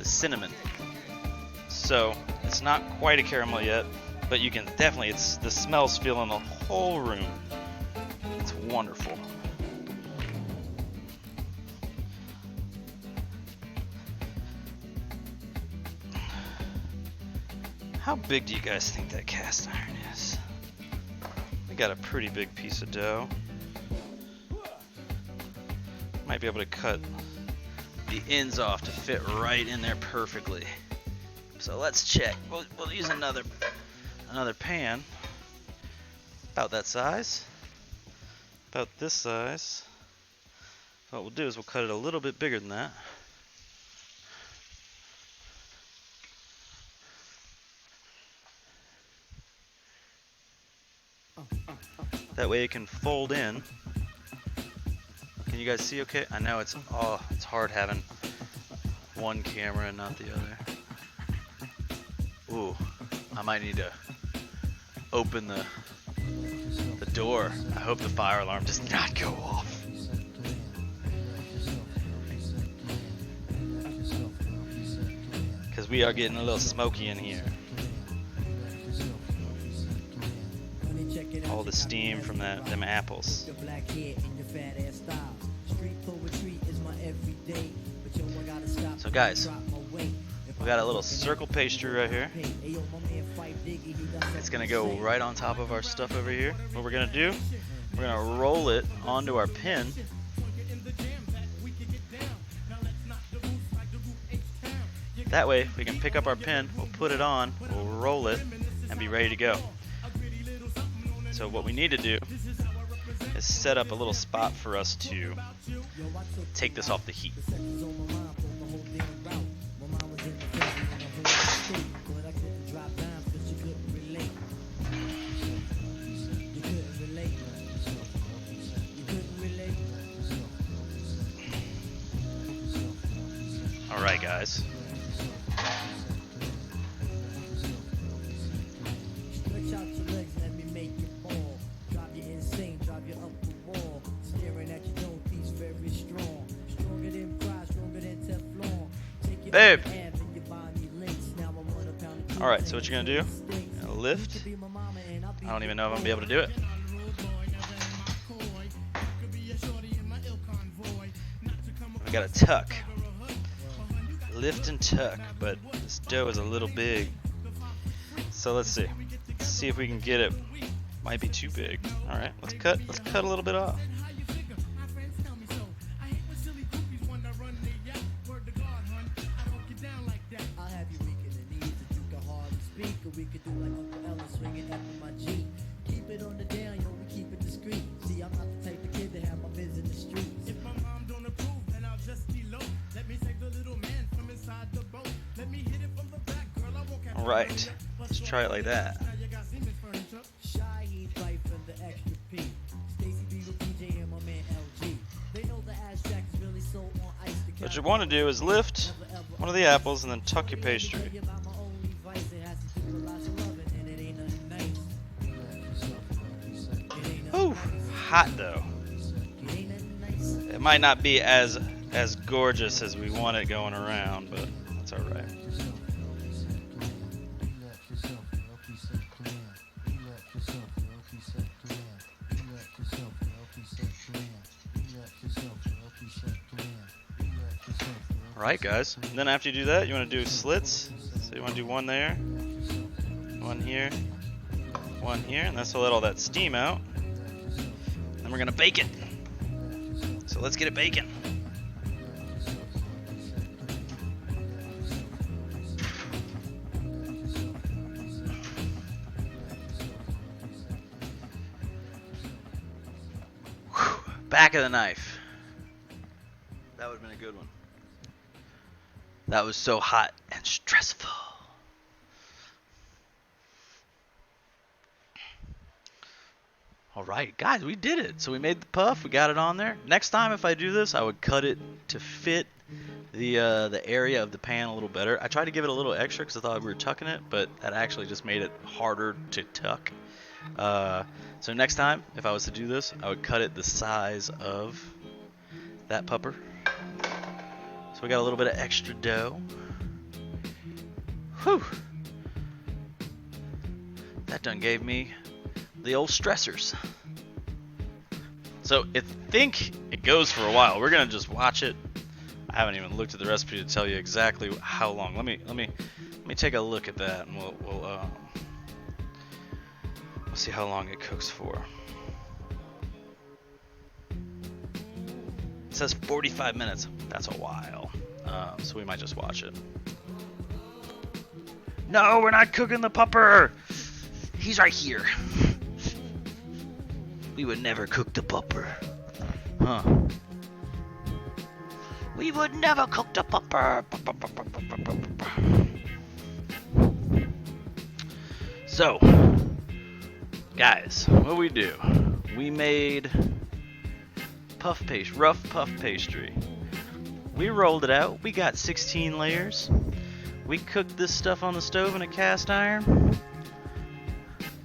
cinnamon. So it's not quite a caramel yet, but you can definitely, the smell's filling the whole room. It's wonderful. How big do you guys think that cast iron is? We got a pretty big piece of dough. Might be able to cut the ends off to fit right in there perfectly. So let's check. We'll use another pan about that size, about this size. So what we'll do is we'll cut it a little bit bigger than that. That way it can fold in. Can you guys see okay? I know it's hard having one camera and not the other. Ooh, I might need to open the door. I hope the fire alarm does not go off. Because we are getting a little smoky in here. All the steam from them apples. So guys, we got a little circle pastry right here. It's gonna go right on top of our stuff over here. What we're gonna do, we're gonna roll it onto our pin. That way we can pick up our pin, we'll put it on, we'll roll it, and be ready to go. So what we need to do is set up a little spot for us to take this off the heat. All right, guys. Babe. Alright, so what you're gonna do, you're gonna lift. I don't even know if I'm gonna be able to do it. We gotta tuck. Lift and tuck, but this dough is a little big. So let's see. Let's see if we can get it. Might be too big. Alright, let's cut a little bit off. Alright, let's try it like that. What you want to do is lift one of the apples and then tuck your pastry. Ooh, hot though. It might not be as gorgeous as we want it going around, but that's alright. Alright guys, and then after you do that, you want to do slits. So you want to do one there, one here, and that's to let all that steam out. Then we're going to bake it. So let's get it baking. Whew, back of the knife. That would have been a good one. That was so hot and stressful. All right, guys, we did it. So we made the puff. We got it on there. Next time, if I do this, I would cut it to fit the area of the pan a little better. I tried to give it a little extra because I thought we were tucking it, but that actually just made it harder to tuck. So next time, if I was to do this, I would cut it the size of that pupper. So we got a little bit of extra dough. Whew. That done gave me the old stressors. So I think it goes for a while. We're gonna just watch it. I haven't even looked at the recipe to tell you exactly how long. Let me take a look at that, and we'll see how long it cooks for. It says 45 minutes. That's a while. So we might just watch it. No, we're not cooking the pupper. He's right here. We would never cook the pupper. Huh. We would never cook the pupper. So, guys, what we do? We made rough puff pastry. We rolled it out. We got 16 layers. We cooked this stuff on the stove in a cast iron.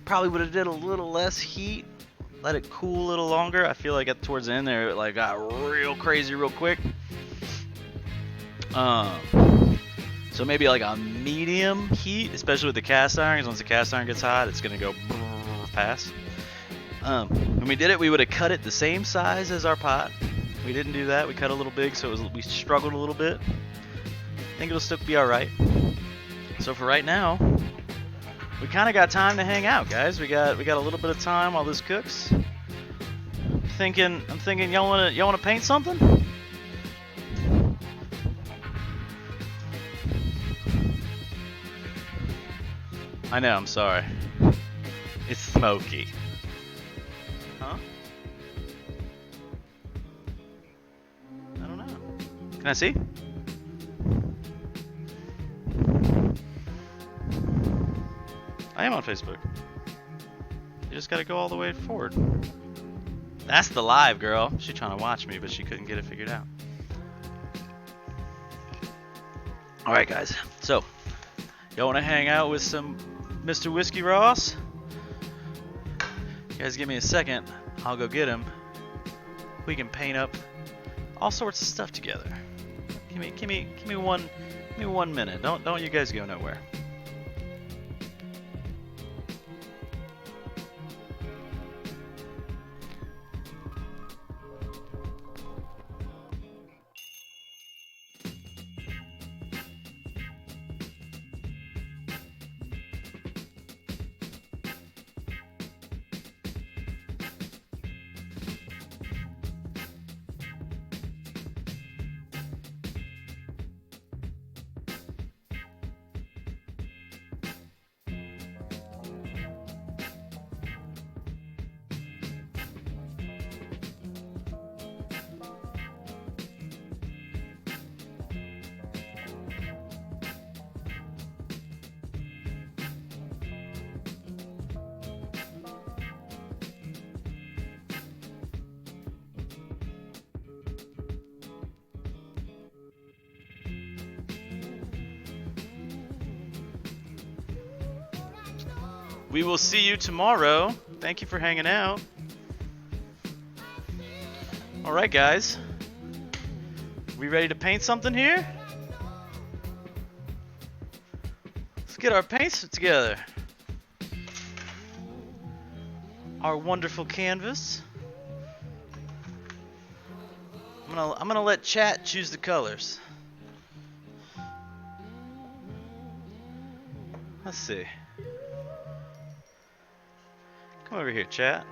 Probably would have did a little less heat. Let it cool a little longer. I feel like towards the end there, it got real crazy real quick. So maybe like a medium heat, especially with the cast iron, because once the cast iron gets hot, it's gonna go fast. When we did it, we would have cut it the same size as our pot. We didn't do that. We cut a little big, so we struggled a little bit. I think it'll still be all right. So for right now, we kind of got time to hang out, guys. We got a little bit of time while this cooks. I'm thinking, y'all wanna paint something? I know, I'm sorry. It's smoky. Huh? I don't know. Can I see? I am on Facebook. You just gotta go all the way forward. That's the live girl. She's trying to watch me, but she couldn't get it figured out. Alright, guys. So, y'all wanna hang out with some Mr. Whiskey Ross? You guys give me a second. I'll go get him. We can paint up all sorts of stuff together. Give me one minute. Don't you guys go nowhere. We will see you tomorrow. Thank you for hanging out. Alright, guys. We ready to paint something here? Let's get our paints together. Our wonderful canvas. I'm gonna let chat choose the colors. Let's see. Come over here, chat.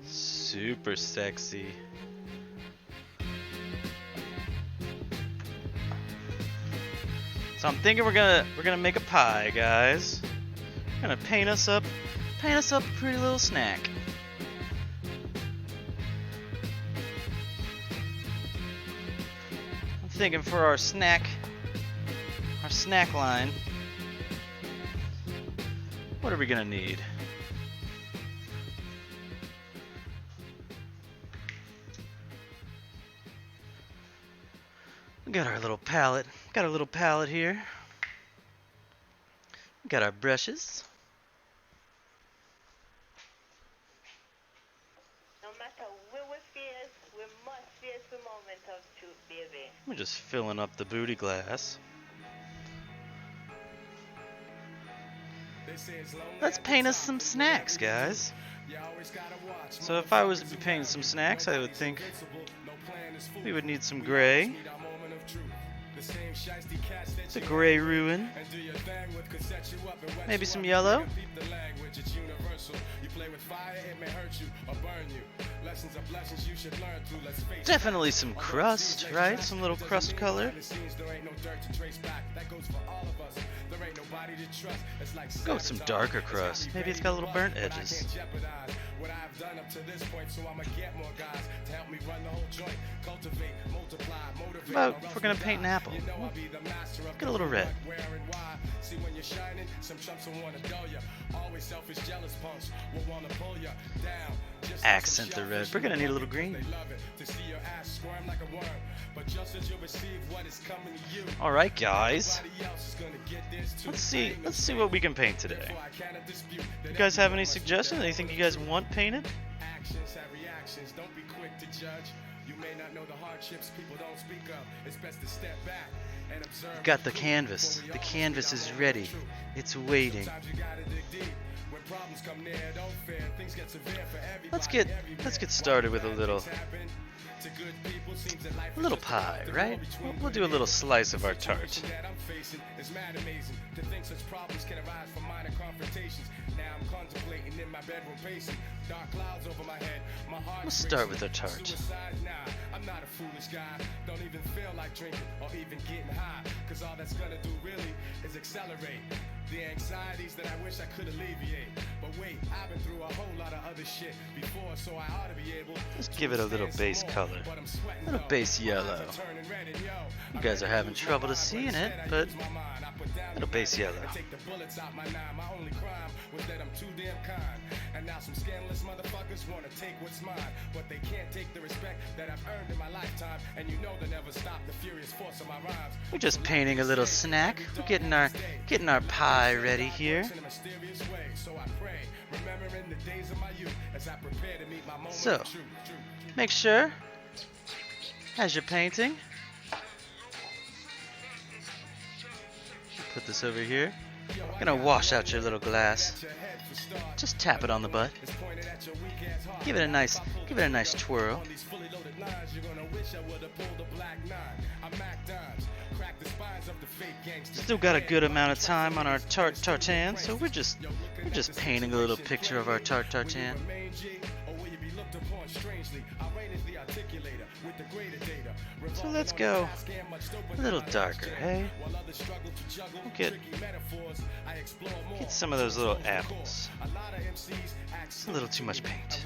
Super sexy. So I'm thinking we're gonna make a pie, guys. We're gonna paint us up a pretty little snack. I'm thinking for our snack line. What are we gonna need? We got our little palette. Got our little palette here. We got our brushes. No matter where we face, we must face the moment of truth, baby. We're just filling up the booty glass. Let's paint us some snacks, guys. So if I was to be painting some snacks, I would think we would need some gray. The gray ruin. Maybe some yellow. Definitely some crust, right? Some little crust color. Go with some darker crust. Maybe it's got little burnt edges. How about if we're gonna paint an apple? Get a little red. Accent the red. We're gonna need a little green. All right, guys. Let's see what we can paint today. You guys have any suggestions? Anything you guys want painted? Actions have reactions. Don't be quick to judge. You may not know the hardships people don't speak of. It's best to step back and observe. Got the canvas. The canvas is ready. It's waiting. Let's get started with a little pie, right? We'll do a little slice of our tart. We'll start with our tart. I'm not a foolish guy. Don't even feel like drinking or even getting high, cause all that's gonna do really is accelerate the anxieties that I wish I could alleviate. But wait, I've been through a whole lot of other shit before, so I ought to be able. Let's give it a little base color. A little base yellow. You guys are having trouble to seeing it, but a little base yellow. Take the bullets out my nine. My only crime was that I'm too damn kind. And now some scandalous motherfuckers wanna take what's mine, but they can't take the respect that I've earned in my lifetime. And you know they'll never stop the furious force of my rhymes. We're just painting a little snack. We're getting our pie ready here. So, make sure as you're painting, put this over here. I'm gonna wash out your little glass. Just tap it on the butt. Give it a nice twirl. Still got a good amount of time on our Tarte tatin, so we're just painting a little picture of our Tarte tatin. So let's go a little darker, hey? Get some of those little apples. It's a little too much paint.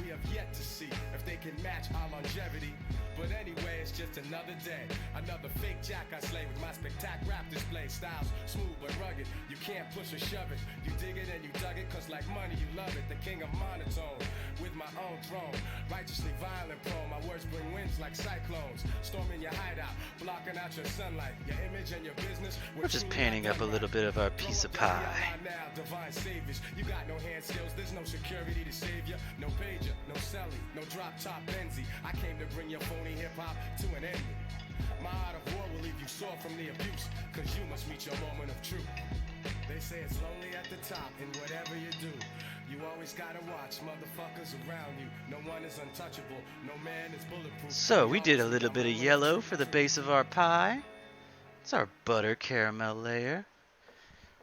But anyway, it's just another day, another fake jack I slay with my spectac rap display. Styles smooth but rugged, you can't push or shove it. You dig it and you dug it, cause like money you love it. The king of monotone, with my own throne. Righteously violent prone, my words bring winds like cyclones. Storming your hideout, blocking out your sunlight. Your image and your business. We're just painting up a little bit of our piece of pie. Divine saviors, you got no hand skills, there's no security to save you. No pager, no celly, no drop top Benzie. I came to bring your phony hip-hop to an end. My art of war will leave you sore from the abuse, cause you must meet your moment of truth. They say it's lonely at the top, and whatever you do, you always gotta watch motherfuckers around you. No one is untouchable, no man is bulletproof. So we did a little bit of yellow for the base of our pie. It's our butter caramel layer.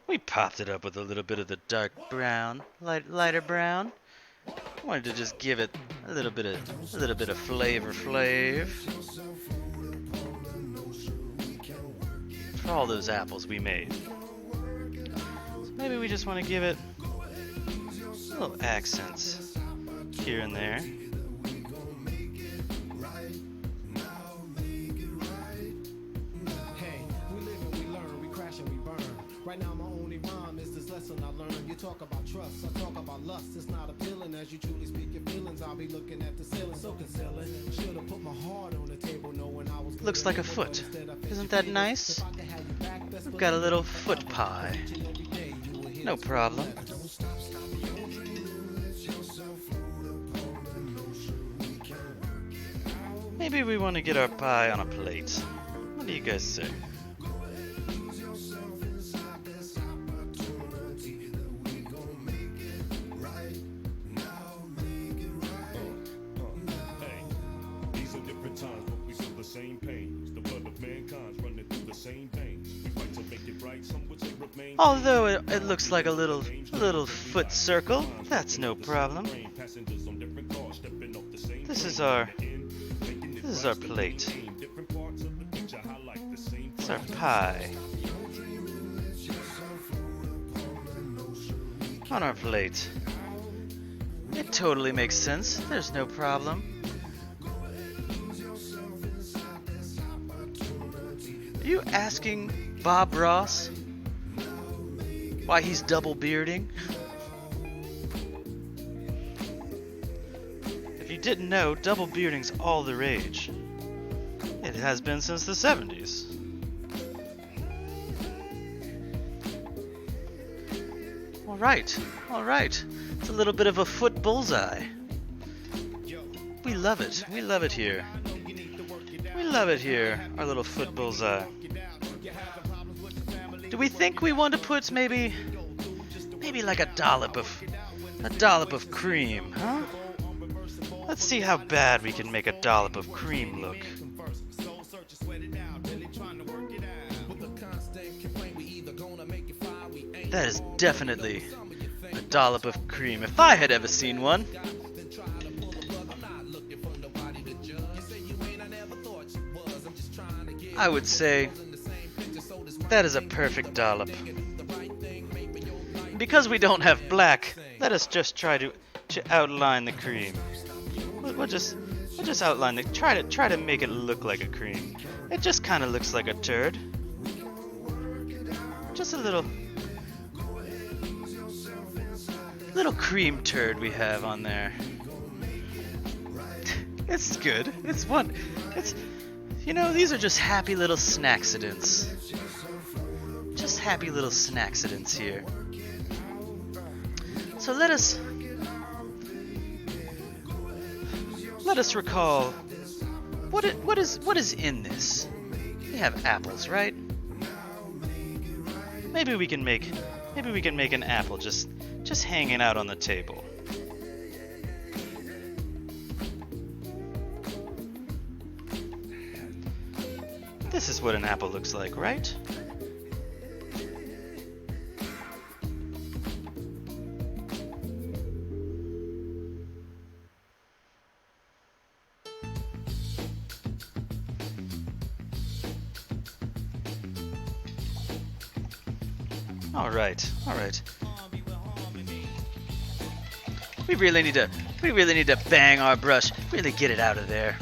We popped it up with a little bit of the dark brown, lighter brown. Wanted to just give it a little bit of flavor for all those apples we made. So maybe we just want to give it little accents here and there. lesson I learned. You talk about trust, I talk about lust. It's not appealing as you truly speak your feelings. I'll be looking at the ceiling, so concealing. Should have put my heart on the table, knowing I was. Looks like a foot. Isn't that nice? We've got a little foot pie. No problem. Maybe we want to get our pie on a plate. What do you guys say? These are different times, but we feel the same pain. The blood of mankind's running through the same veins. We fight to make it right, some would say remain. Although it looks like a little foot circle, that's no problem. This is our plate. It's our pie. On our plate. It totally makes sense. There's no problem. Are you asking Bob Ross why he's double bearding? If you didn't know, double bearding's all the rage. It has been since the 70s. Alright. It's a little bit of a foot bullseye. We love it. We love it here. We love it here, our little foot bullseye. Do we think we want to put maybe like a dollop of cream, huh? Let's see how bad we can make a dollop of cream look. That is definitely a dollop of cream, if I had ever seen one. I would say that is a perfect dollop. Because we don't have black, let us just try to outline the cream. We'll just outline the try to make it look like a cream. It just kind of looks like a turd. Just a little cream turd we have on there. It's good. It's these are just happy little snacksidents. Just happy little snacksidents here. So let us recall what is in this. We have apples, right? Maybe we can make an apple just hanging out on the table. This is what an apple looks like, right? All right. We really need to bang our brush, really get it out of there.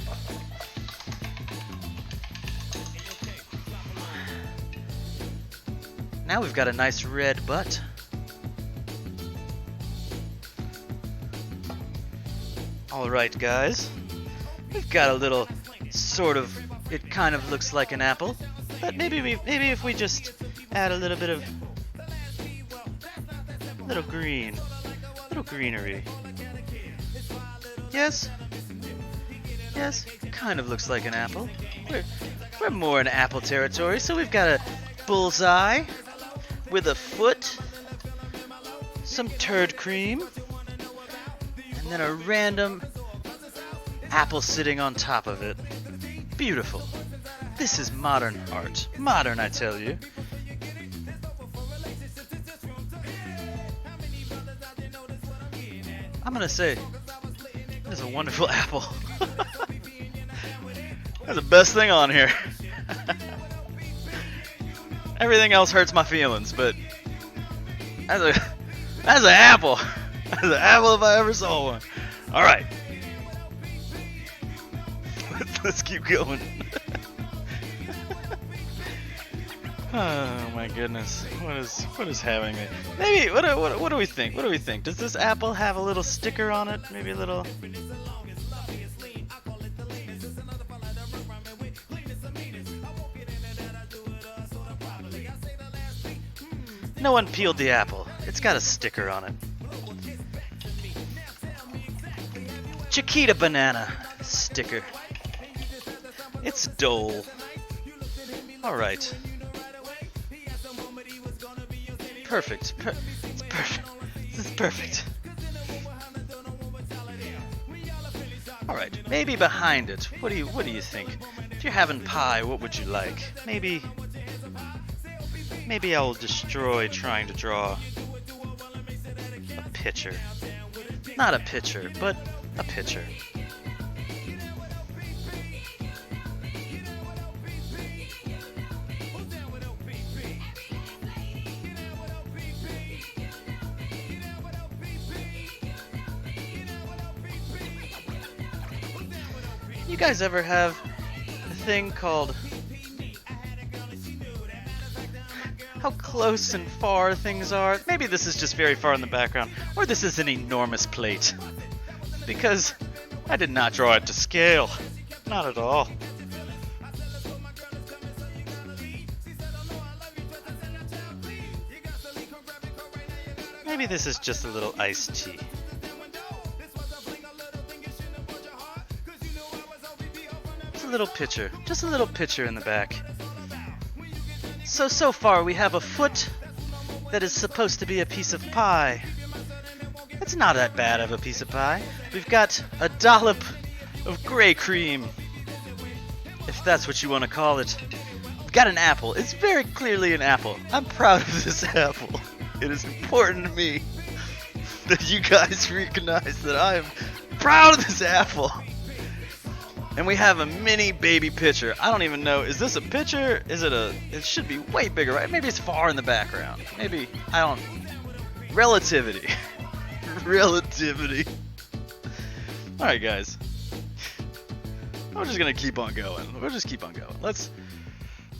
Now we've got a nice red butt. All right, guys. We've got a little sort of, it kind of looks like an apple, but maybe if we just add a little bit of little greenery. Yes, kind of looks like an apple. We're more in apple territory, so we've got a bullseye with a foot, some turd cream, and then a random apple sitting on top of it. Beautiful. This is modern art. Modern, I tell you. I'm gonna say, that's a wonderful apple. That's the best thing on here. Everything else hurts my feelings, but that's an apple. That's an apple if I ever saw one. All right, let's keep going. Oh my goodness. What is having me? Maybe what do we think? What do we think? Does this apple have a little sticker on it? Maybe a little. No one peeled the apple. It's got a sticker on it. Chiquita banana sticker. It's Dole. Alright. Perfect. It's perfect. This is perfect. Alright, maybe behind it. What do you think? If you're having pie, what would you like? Maybe I will destroy trying to draw a picture. Not a picture, but a picture. You guys ever have a thing called how close and far things are? Maybe this is just very far in the background, or this is an enormous plate. Because I did not draw it to scale. Not at all. Maybe this is just a little iced tea. Just a little pitcher in the back. So far we have a foot that is supposed to be a piece of pie. It's not that bad of a piece of pie. We've got a dollop of gray cream, if that's what you want to call it. We've got an apple. It's very clearly an apple. I'm proud of this apple. It is important to me that you guys recognize that I am proud of this apple. And we have a mini baby pitcher. I don't even know, is this a pitcher? It should be way bigger, right? Maybe it's far in the background. Maybe, I don't, relativity. Relativity. Alright guys. We're just gonna keep on going. We'll just keep on going.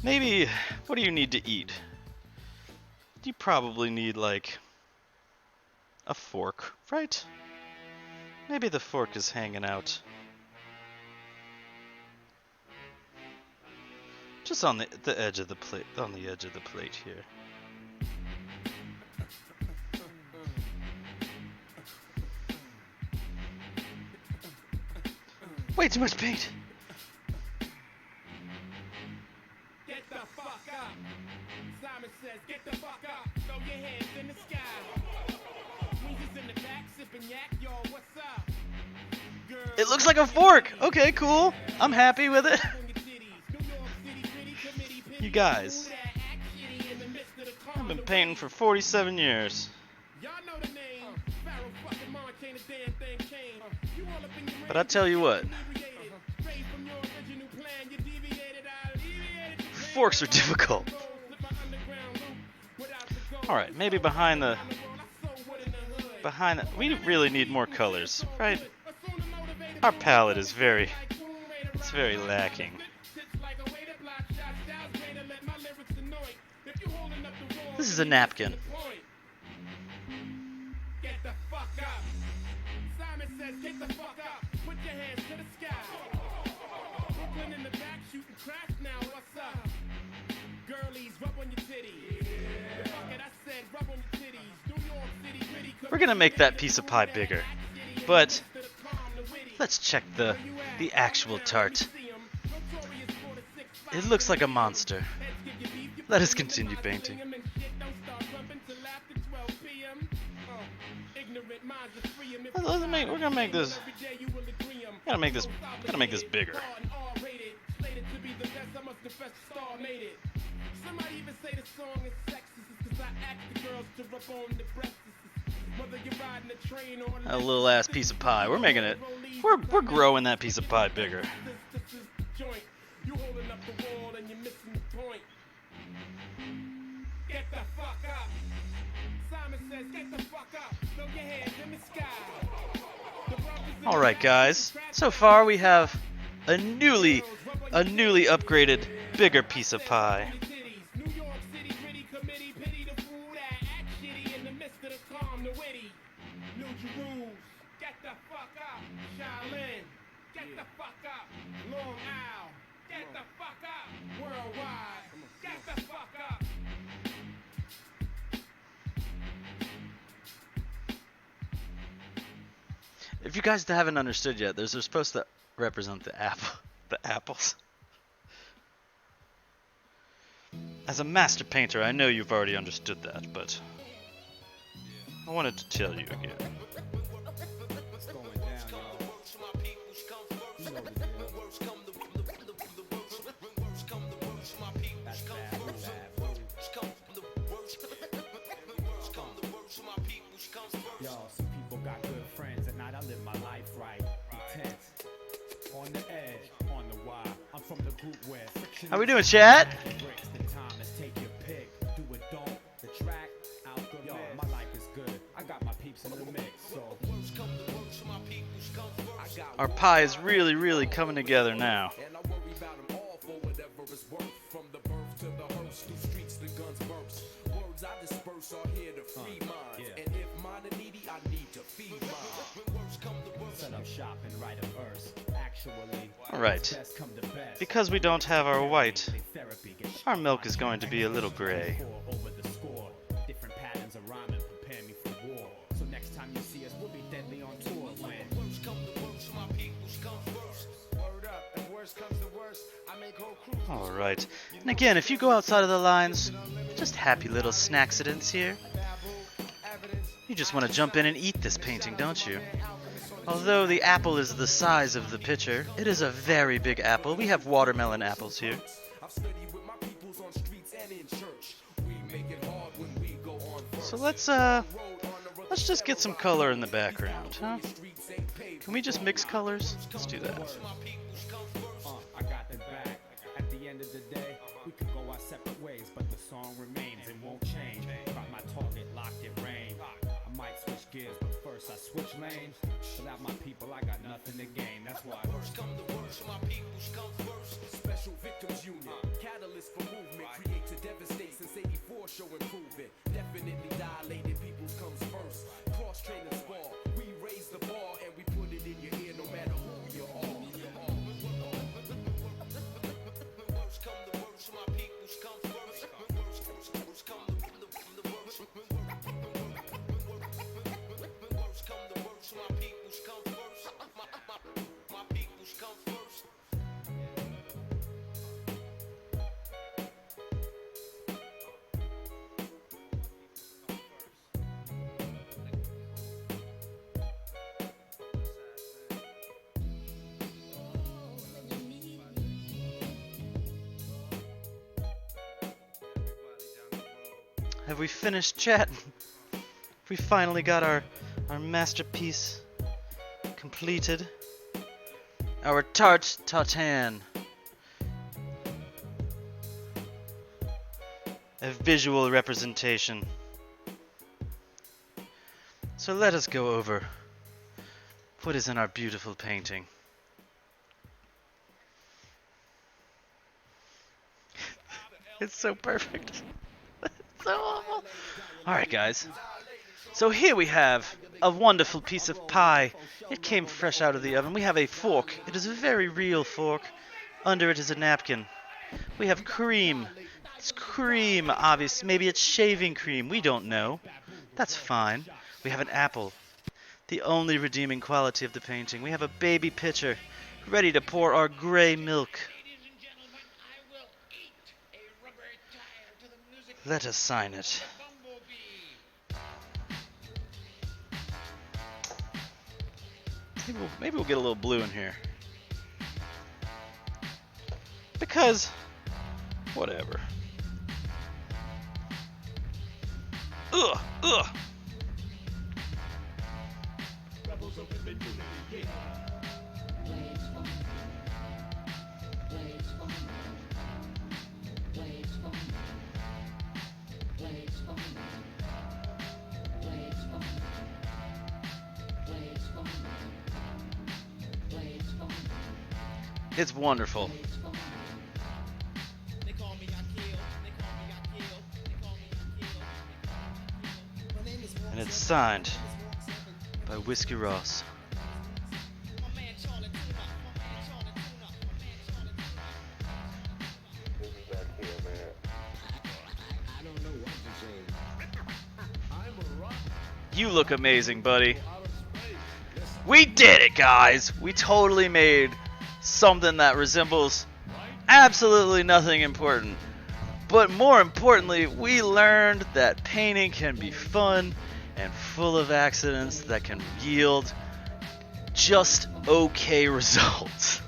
Maybe, what do you need to eat? You probably need like a fork, right? Maybe the fork is hanging out. Just on the edge of the plate, here. Way too much paint. Get the fuck up. Simon says, get the fuck up. Throw your hands in the sky. Weezy's in the back, sipping yak. Yo, what's up? Girl, It looks like a fork. Okay, cool. I'm happy with it. You guys, I've been painting for 47 years. But I tell you what, forks are difficult. Alright, maybe behind the, we really need more colors, right? Our palette is very lacking. This is a napkin. Get the fuck up. Simon says, get the fuck up. Put your hands to the sky. Brooklyn in the back shooting craps now. What's up? Girlies, rub on your titties. Fuck it, I said, rub on your titties. New York City, gritty. We're gonna make that piece of pie bigger, but let's check the actual tart. It looks like a monster. Let us continue painting. We're gonna make this. Gotta make this bigger. A little ass piece of pie. We're making it. We're growing that piece of pie bigger. You holding up the wall and you're missing the point. Get the fuck up. Simon says, get the fuck up. Throw your hands in the sky. Alright guys, so far we have a newly upgraded bigger piece of pie. to the calm, the witty. New Jerusalem, get the fuck up. Shaolin, get the fuck up. Long Isle, get the fuck up. Worldwide, get the fuck up. If you guys haven't understood yet, they're supposed to represent the apples. As a master painter, I know you've already understood that, but I wanted to tell you again. It's going down, y'all. You know the deal. That's bad, Yo, some people got good friends, and I live my life right. Intense. On the edge, on the wire. I'm from the group where friction. How we doing, chat? Breaks the time, let's take your pick. Do it, don't. The track, out the yo, my life is good. I got my peeps in the mix, so. Our pie is really, really coming together now. And I worry about them all for whatever it's worth. From the birth to the hearse, through streets, the guns burst. Words I disperse are here to free minds. yeah. And if mine are needy, I need to feed mine. Words come to words. Set up shop and write a verse. Actually, Alright. best come to best. Because we don't have our white, Therapy gets our milk is going to be a little gray. over the score. Different patterns of rhyming prepare me for war. So next time you see us, we'll be deadly on tour when Words come to words, my peoples come first. Word up, if worse comes to worse, I make whole crews. Alright. And again, if you go outside of the lines, just happy little snacksidents here. You just want to jump in and eat this painting, don't you? Although the apple is the size of the pitcher, it is a very big apple. We have watermelon apples here. I've studied with my peoples on streets and in church. We make it hard when we go on first. So let's just get some color in the background, huh? Can we just mix colors? Let's do that. I got the back. At the end of the day, we could go our separate ways, but the song remains and won't change. Got my target locked in range. I might switch gears, but first I switch lanes. Without my people, I got nothing to gain. That's why Words come to words, my peoples come first. Special victims unit, catalyst for movement, create to devastate since 84, show improvement. Definitely dilated peoples comes first. Cross train and spar, we raise the bar and we put it in your ear no matter who you are. Words come to words, my peoples come first. Words come to words. Words come to words, my peoples come first. My peoples come first. Have we finished, chat? We finally got our masterpiece completed. Our Tarte tatin. A visual representation. So let us go over what is in our beautiful painting. It's so perfect. It's so awful. Alright, guys. So here we have a wonderful piece of pie. It came fresh out of the oven. We have a fork. It is a very real fork. Under it is a napkin. We have cream. It's cream, obviously. Maybe it's shaving cream. We don't know. That's fine. We have an apple. The only redeeming quality of the painting. We have a baby pitcher, ready to pour our gray milk. Let us sign it. Maybe we'll get a little blue in here. Because, whatever. Ugh, ugh. It's wonderful. And it's signed by Whiskey Ross. You look amazing, buddy. We did it, guys! We totally made something that resembles absolutely nothing important. But more importantly, we learned that painting can be fun and full of accidents that can yield just okay results.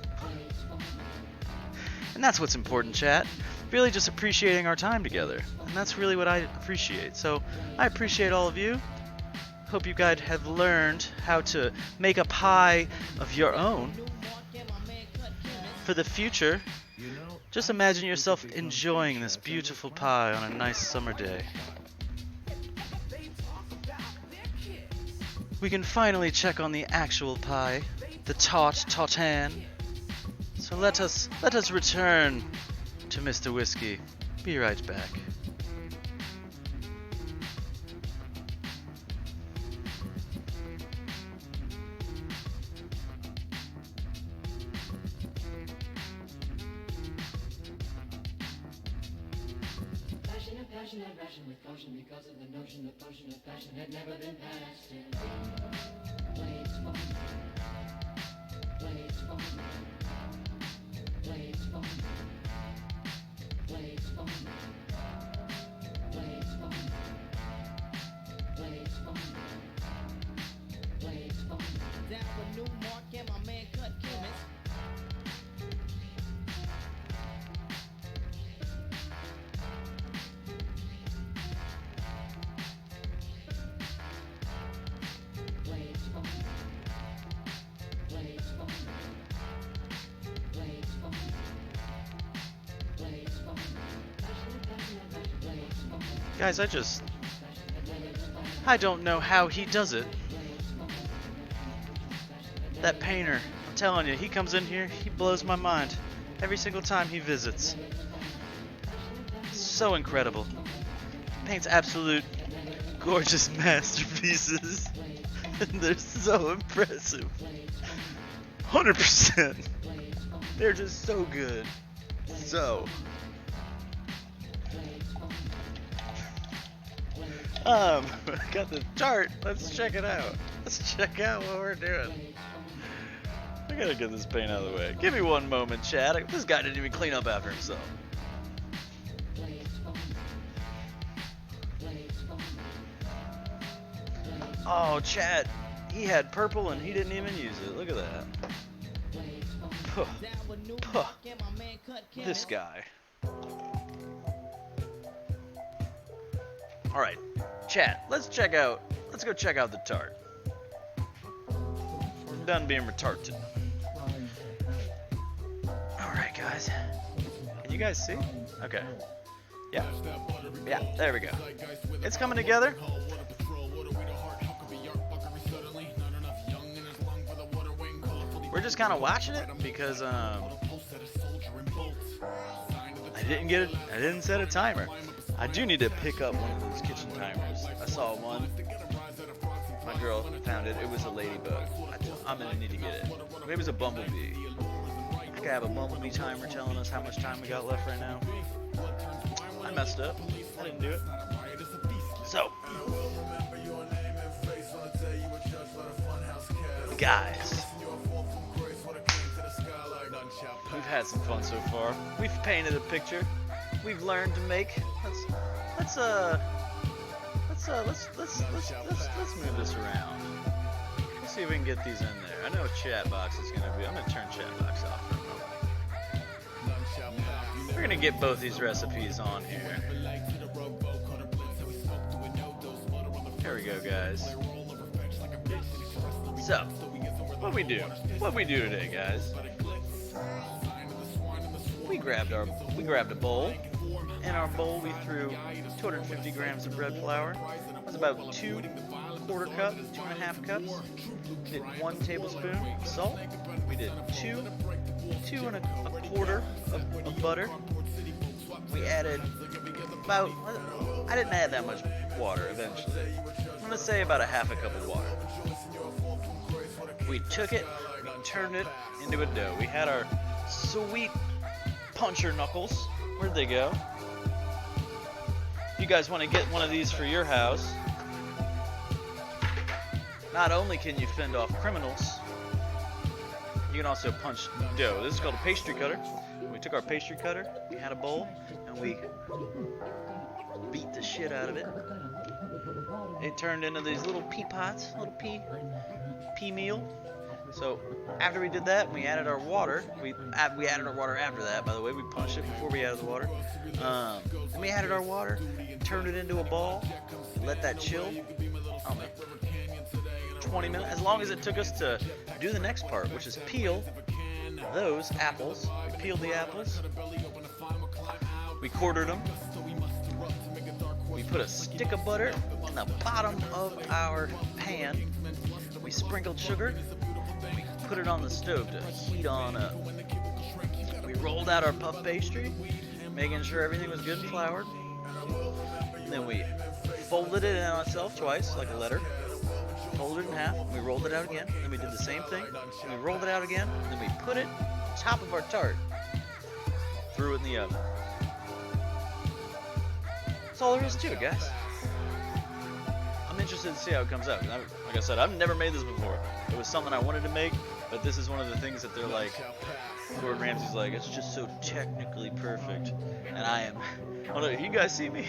And that's what's important, chat. Really just appreciating our time together. And that's really what I appreciate. So I appreciate all of you. Hope you guys have learned how to make a pie of your own. For the future, just imagine yourself enjoying this beautiful pie on a nice summer day. We can finally check on the actual pie, the Tarte tatin. So let us return to Mr. Whiskey. Be right back. Passion with caution because of the notion the potion of passion had never been passed. Blades fall. Blades fall. Blades fall. Blades fall. Blades fall. Blades fall. Blades fall. Down with Newmark and my man Cut Chemist. Guys, I don't know how he does it. That painter, I'm telling you, he comes in here, he blows my mind every single time he visits. So incredible. Paints absolute gorgeous masterpieces. And they're so impressive. 100%. They're just so good. So. Got the chart. Let's check it out. Let's check out what we're doing. I gotta get this paint out of the way. Give me one moment, Chad. This guy didn't even clean up after himself. Oh, Chad. He had purple and he didn't even use it. Look at that. Puh. Puh. This guy. Alright, chat, let's go check out the tart. I'm done being retarded. Alright, guys. Can you guys see? Okay. Yeah. Yeah, there we go. It's coming together. We're just kind of watching it because, I didn't set a timer. I do need to pick up one of those kitchen timers. I saw one. My girl found it. It was a ladybug. I'm gonna need to get it. Maybe it was a bumblebee. I could have a bumblebee timer telling us how much time we got left right now. I messed up. I didn't do it. So, guys, we've had some fun so far. We've painted a picture. We've learned to make. Let's move this around. Let's see if we can get these in there. I know chat box is gonna be. I'm gonna turn chat box off for a moment. We're gonna get both these recipes on here. There we go, guys. So, what we do today, guys? We grabbed a bowl. In our bowl, we threw 250 grams of bread flour. That's about 2 quarter cups, 2.5 cups. We did 1 tablespoon of salt. We did 2 and a quarter of butter. We added about, I didn't add that much water eventually. I'm gonna say about a half a cup of water. We took it, we turned it into a dough. We had our sweet puncher knuckles. Where'd they go? If you guys want to get one of these for your house, not only can you fend off criminals, you can also punch dough. This is called a pastry cutter. We took our pastry cutter, we had a bowl, and we beat the shit out of it. It turned into these little pea pots, little pea meal. So after we did that, we added our water. We added our water after that, by the way. We punched it before we added the water. Then we added our water, turned it into a ball, let that chill. I don't know, 20 minutes, as long as it took us to do the next part, which is peel those apples. We peeled the apples. We quartered them. We put a stick of butter in the bottom of our pan. We sprinkled sugar. We put it on the stove to heat on up. We rolled out our puff pastry, making sure everything was good and floured. And then we folded it in on itself twice, like a letter. Folded it in half. We rolled it out again. Then we did the same thing. We rolled it out again. Then we put it on top of our tart. Threw it in the oven. That's all there is to it, guys. I'm interested to see how it comes out. Like I said, I've never made this before. It was something I wanted to make, but this is one of the things that they're like, Gordon Ramsay's like, it's just so technically perfect. And I am, although you guys see me,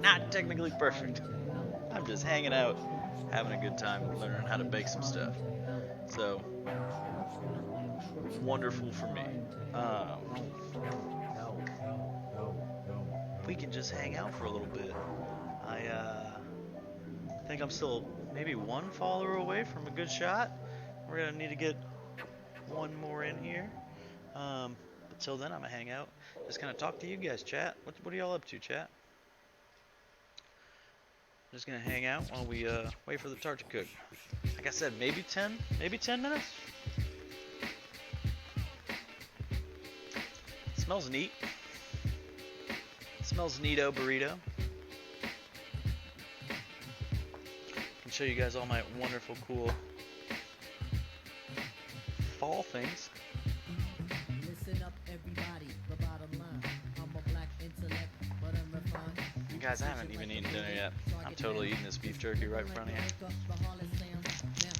not technically perfect. I'm just hanging out, having a good time, learning how to bake some stuff. So, wonderful for me. We can just hang out for a little bit. I think I'm still maybe one follower away from a good shot. We're gonna need to get one more in here. But till then, I'm gonna hang out, just kind of talk to you guys, chat. What are y'all up to, chat? Just gonna hang out while we wait for the tart to cook. Like I said, maybe 10 minutes. Smells neat. Smells neato burrito. Can show you guys all my wonderful, cool fall things. Listen up, everybody. The bottom line. I'm a black intellect, but I'm refined. You guys, I haven't even eaten dinner yet. I'm totally eating this beef jerky right in front of you.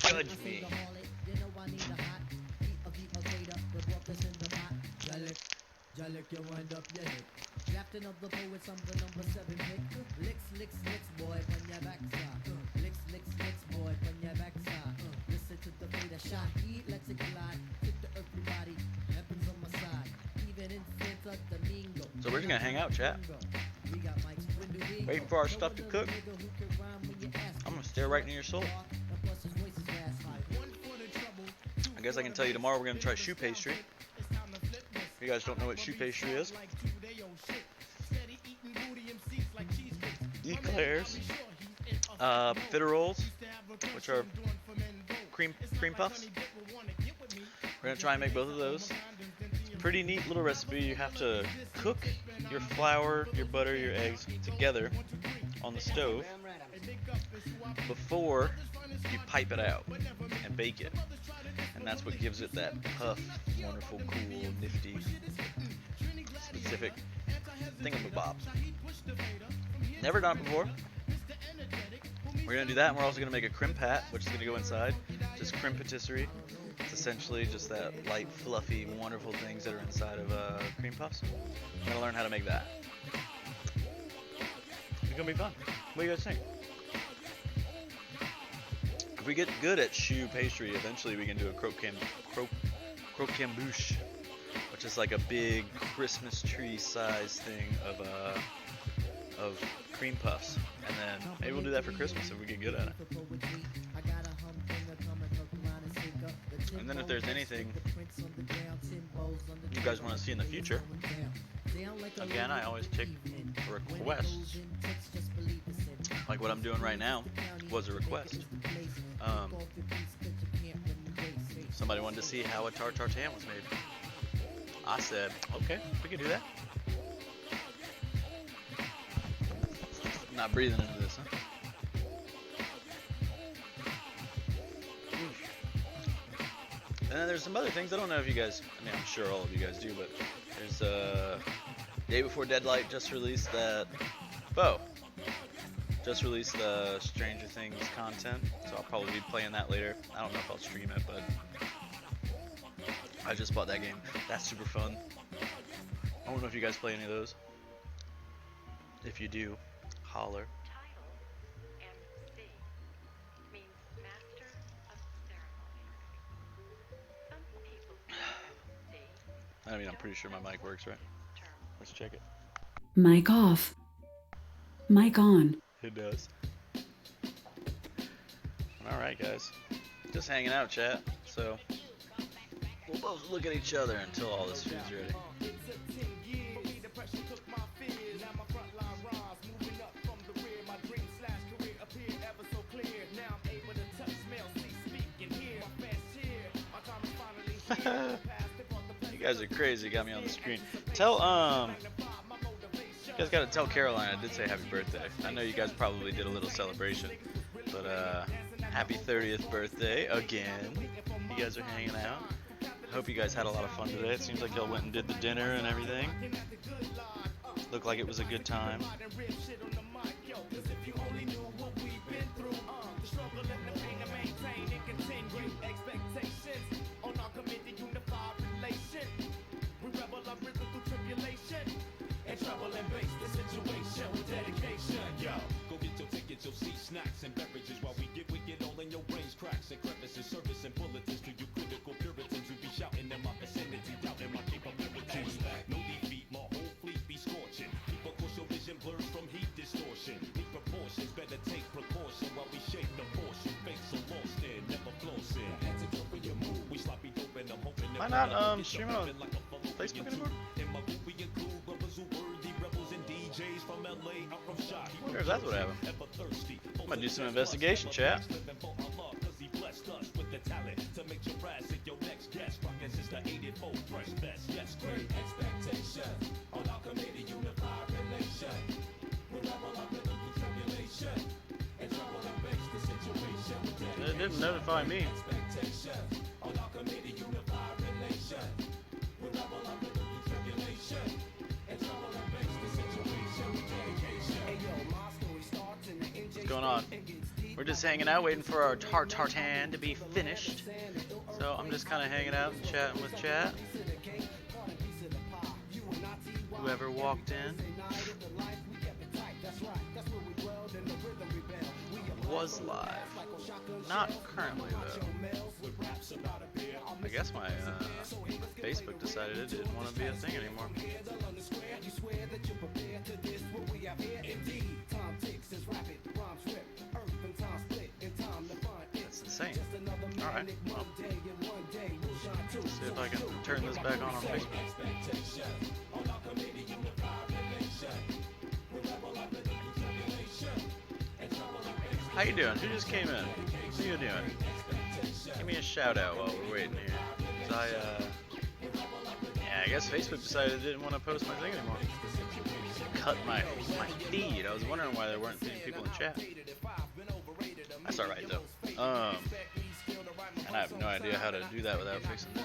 Judge me. You wind up your head. Captain of the poets, I'm the number 7 pick. Licks, boy, when your backside. Licks, boy, when your backside. Listen to the beta shot, heat, let's it collide. Hit the earthly body, weapons on my side. Even in Santa Domingo. So we're just gonna hang out, chat. Waiting for our stuff to cook. I'm gonna stare right into your soul. I guess I can tell you tomorrow we're gonna try choux pastry. If you guys don't know what choux pastry is, eclairs, fitteroles, which are cream puffs. We're gonna try and make both of those. It's a pretty neat little recipe. You have to cook your flour, your butter, your eggs together on the stove before you pipe it out and bake it. And that's what gives it that puff, wonderful, cool, nifty, specific thingamabob. Never done it before. We're going to do that, and we're also going to make a creme pat, which is going to go inside. Just creme patisserie. It's essentially just that light, fluffy, wonderful things that are inside of cream puffs. I'm going to learn how to make that. It's going to be fun. What do you guys think? If we get good at choux pastry, eventually we can do a croquembouche, which is like a big Christmas tree size thing of cream puffs, and then maybe we'll do that for Christmas if we get good at it. And then if there's anything you guys want to see in the future, again, I always take requests. Like what I'm doing right now was a request. Somebody wanted to see how a tarte tatin was made. I said, okay, we can do that. I'm not breathing into this, huh? And then there's some other things. I don't know if you guys, I mean, I'm sure all of you guys do, but there's Day Before Deadlight just released that. Bo just released the Stranger Things content, so I'll probably be playing that later. I don't know if I'll stream it, but I just bought that game. That's super fun. I don't know if you guys play any of those. If you do, holler. I mean, I'm pretty sure my mic works, right? Let's check it. Mic off. Mic on. It does. Alright, guys. Just hanging out, chat. So, we'll both look at each other until all this food's ready. You guys are crazy, got me on the screen. Tell, you guys gotta tell Caroline I did say happy birthday. I know you guys probably did a little celebration, but happy 30th birthday again. You guys are hanging out. I hope you guys had a lot of fun today. It seems like y'all went and did the dinner and everything. Looked like it was a good time. Snacks and beverages while we get wicked all in your brains, cracks and crevices, service and bulletins to you critical puritans who be shouting in my vicinity, doubting my capabilities. No defeat, my whole fleet be scorching. Keep a course your vision blurs from heat distortion. Need proportions, better take precaution while we shape the portion. Face so lost in, never flossing. Hands are for your move, we sloppy dope and I'm hoping. Why not stream it on Facebook anymore? In my group we include brothers who worthy rebels and DJs from LA. I'm from Shot. Where's that what happened? I'm gonna do some investigation, chat. It didn't notify me. What's going on? We're just hanging out, waiting for our Tarte tatin to be finished. So I'm just kind of hanging out and chatting with chat. Whoever walked in was live. Not currently though. I guess my Facebook decided it didn't want to be a thing anymore. That's insane. Alright, well, let's see if I can turn this back on Facebook. How you doing? Who just came in? What are you doing? Give me a shout out while we're waiting here. 'Cause yeah, I guess Facebook decided it didn't want to post my thing anymore. Cut my feed. I was wondering why there weren't people in chat. That's alright though. And I have no idea how to do that without fixing this.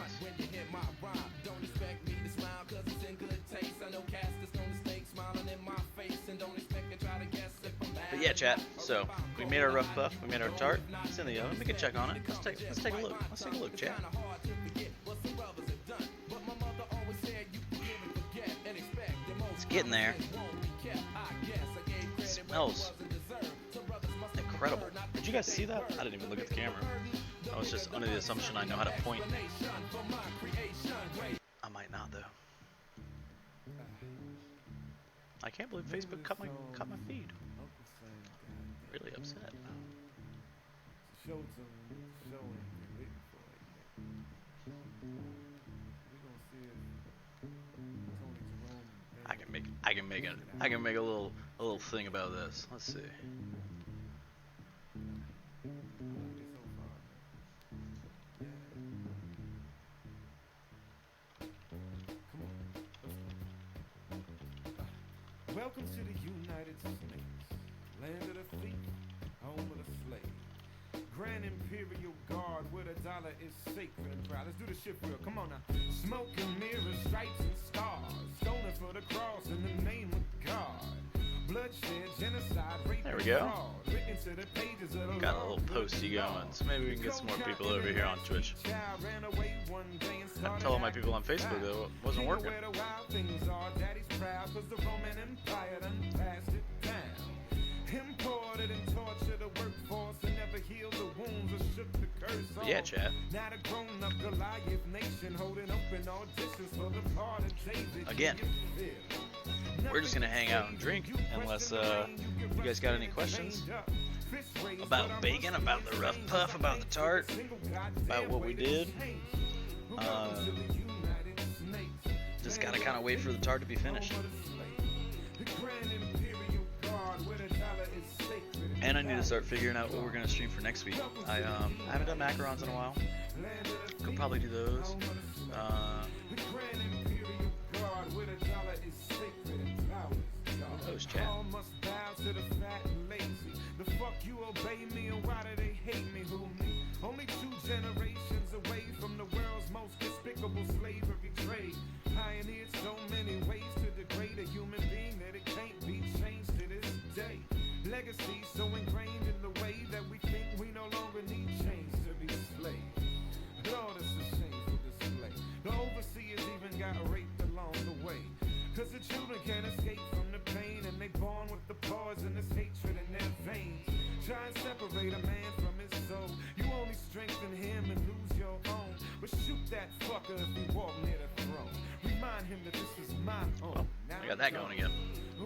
But yeah, chat. So we made our rough puff. We made our tart. It's in the oven. We can check on it. Let's take a look. Let's take a look, chat. It's getting there. It smells incredible. Did you guys see that? I didn't even look at the camera. I was just under the assumption I know how to point. I might not though. I can't believe Facebook cut my feed. Really upset. I can make a little thing about this. Let's see. Welcome to the United States, land of the free, home of the slave. Grand Imperial Guard where the dollar is sacred and proud. Let's do the shit for real. Come on now. Smoke and mirrors, stripes and stars. Stolen for the cross in the name of God. Bloodshed, genocide, rape, There we go. fraud. Written to the pages of the Got a law. little posty going, so maybe we can get some more people over here on Twitch. I'm telling my people on Facebook that it wasn't working. But yeah, chat. Again, we're just gonna hang out and drink unless you guys got any questions about bacon, about the rough puff, about the tart, about what we did. Just gotta kind of wait for the tart to be finished. And I need to start figuring out what we're gonna stream for next week. I haven't done macarons in a while. Could probably do those. Those chat. The fuck you obey me and why do they hate me? Who me? Only 2 generations away from the world's most despicable slavery trade. Pioneered so many ways to degrade a human being that it can't be changed to this day. Legacy so ingrained in the way that we think we no longer need chains to be slaves. Lord, it's a shameful display. The overseers even got raped along the way. Cause the children can't escape from the pain, and they born with the poisonous hatred in their veins. Try and separate a man from his soul. You only strengthen him and lose your own. But shoot that fucker if he walk near the throne. Remind him that this is my home. I got that going again.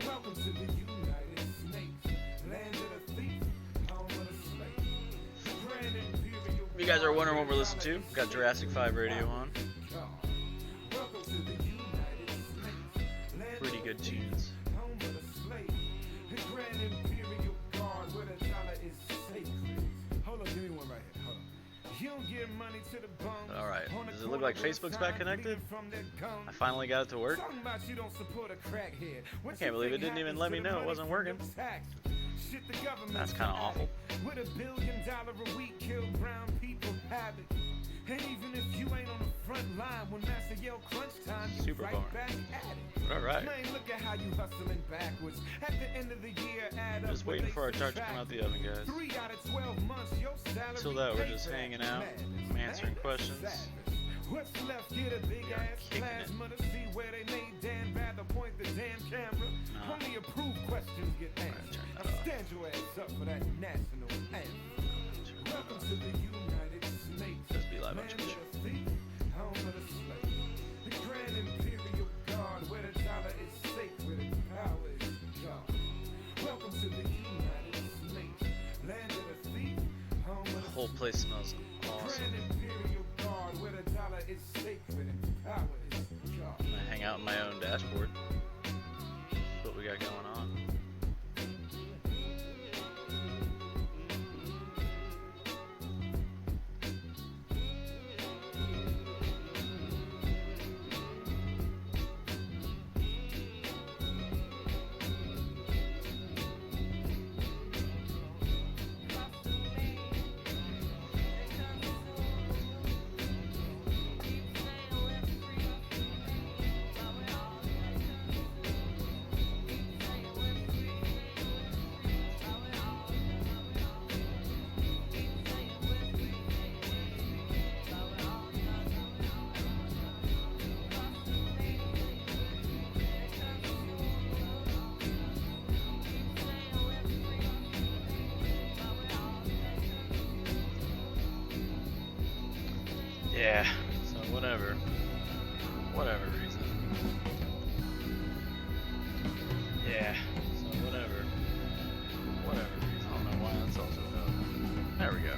Welcome to the United States, land of the thief, home of the slave. Grand Imperial. If you guys are wondering what we're listening to, we've got Jurassic 5 radio on. Welcome to the United States. Pretty good tunes. Home of the slave. The Grand Imperial Guard where the dollar is sacred. Hold on, give me one right here. Hold on. You don't give money to the bums. Alright, does it look like Facebook's back connected? I finally got it to work. Talking about you don't support a crackhead. I can't believe it didn't even let me know it wasn't working. That's kind of awful. With $1 billion a week, kill brown people habit. And even if you ain't on the front line when Master yell crunch time, you Super right bar. back at it. Alright. Man, look at how you hustling backwards. At the end of the year, add up Just what waiting they for our tart to come out the oven, guys. 3 out of 12 months, your salary Until that, we're pays just back. hanging out, Madness, answering man. questions. Savage. What's left? Get a big ass kicking it. plasma to see where they made Dan rather point the damn camera. Nah. Only approved questions get answered. turn that Now off. stand your ass up for that national anthem. Welcome to the United States. Just be live on Land Twitch. of the thief, home of the slave. The Grand Imperial Guard, where the dollar is sacred and power is God. Welcome to the United States, land of the thief, home of the The whole place smells awesome. Grand Imperial Guard, where the dollar is sacred and power is God. I hang out in my own dashboard. That's what we got going on. Yeah, so whatever reason. Yeah, so whatever reason. I don't know why that's also up. There we go.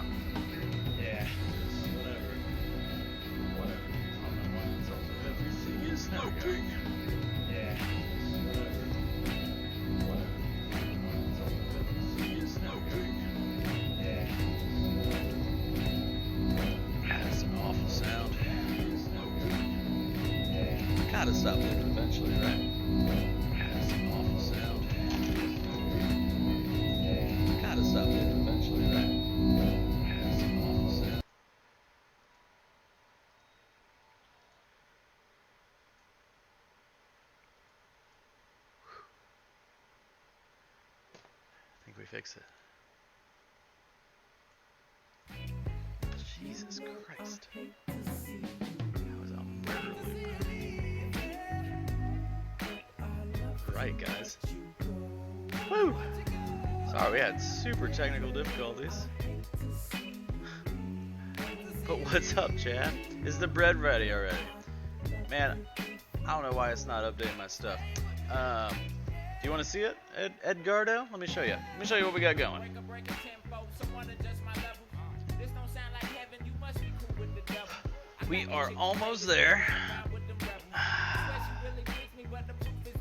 Yeah, so whatever reason. I don't know why that's also up. Everything is smoking. Yeah, so whatever reason. Everything is smoking. Yeah. That's an awful sound. Gotta stop looking eventually, right? That's an awful sound. Gotta stop looking eventually, right? That's an fix it. Jesus Christ. That was a murder loop. Right, guys. Woo! Sorry, we had super technical difficulties. But what's up, chat? Is the bread ready already? Man, I don't know why it's not updating my stuff. Do you want to see it, Edgardo? Let me show you. Let me show you what we got going. We are almost there.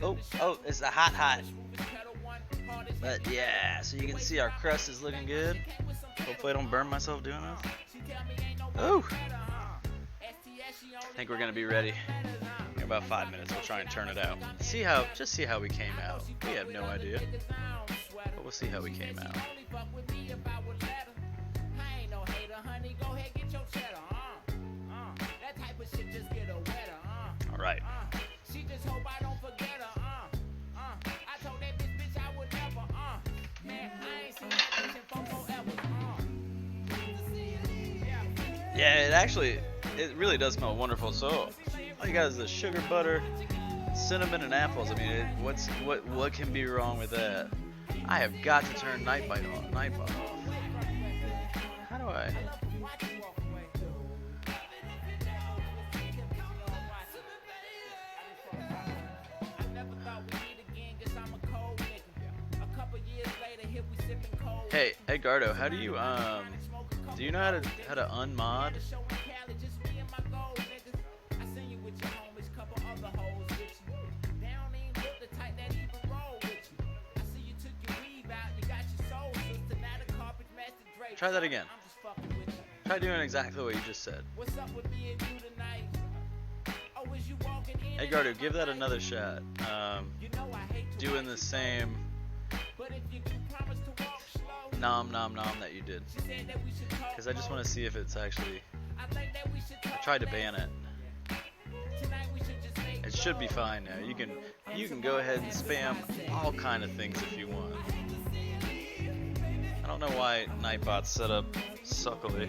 Oh, it's the hot. But yeah, so you can see our crust is looking good. Hopefully I don't burn myself doing this. Oh! I think we're gonna be ready in about 5 minutes. We'll try and turn it out. Just see how we came out. We have no idea, but we'll see how we came out. All right. Yeah, it really does smell wonderful. So all you got is the sugar, butter, cinnamon, and apples. I mean, what can be wrong with that? I have got to turn Nightbot off. How do I? Hey, Edgardo, how do you do you know how to unmod? Try that again. Try doing exactly what you just said. Edgardo, give that another shot. Doing the same nom that you did, because I just want to see if it's actually. I tried to ban it. It should be fine now. You can go ahead and spam all kind of things if you want. I don't know why Nightbot's set up suckily.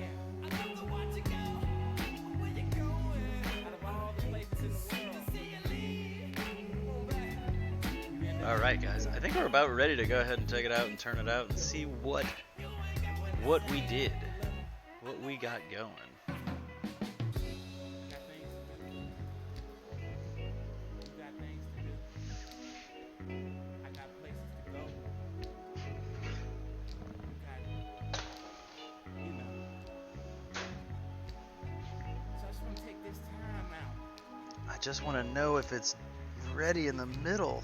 Alright guys, I think we're about ready to go ahead and take it out and turn it out and see what we did. What we got going. I just want to know if it's ready in the middle.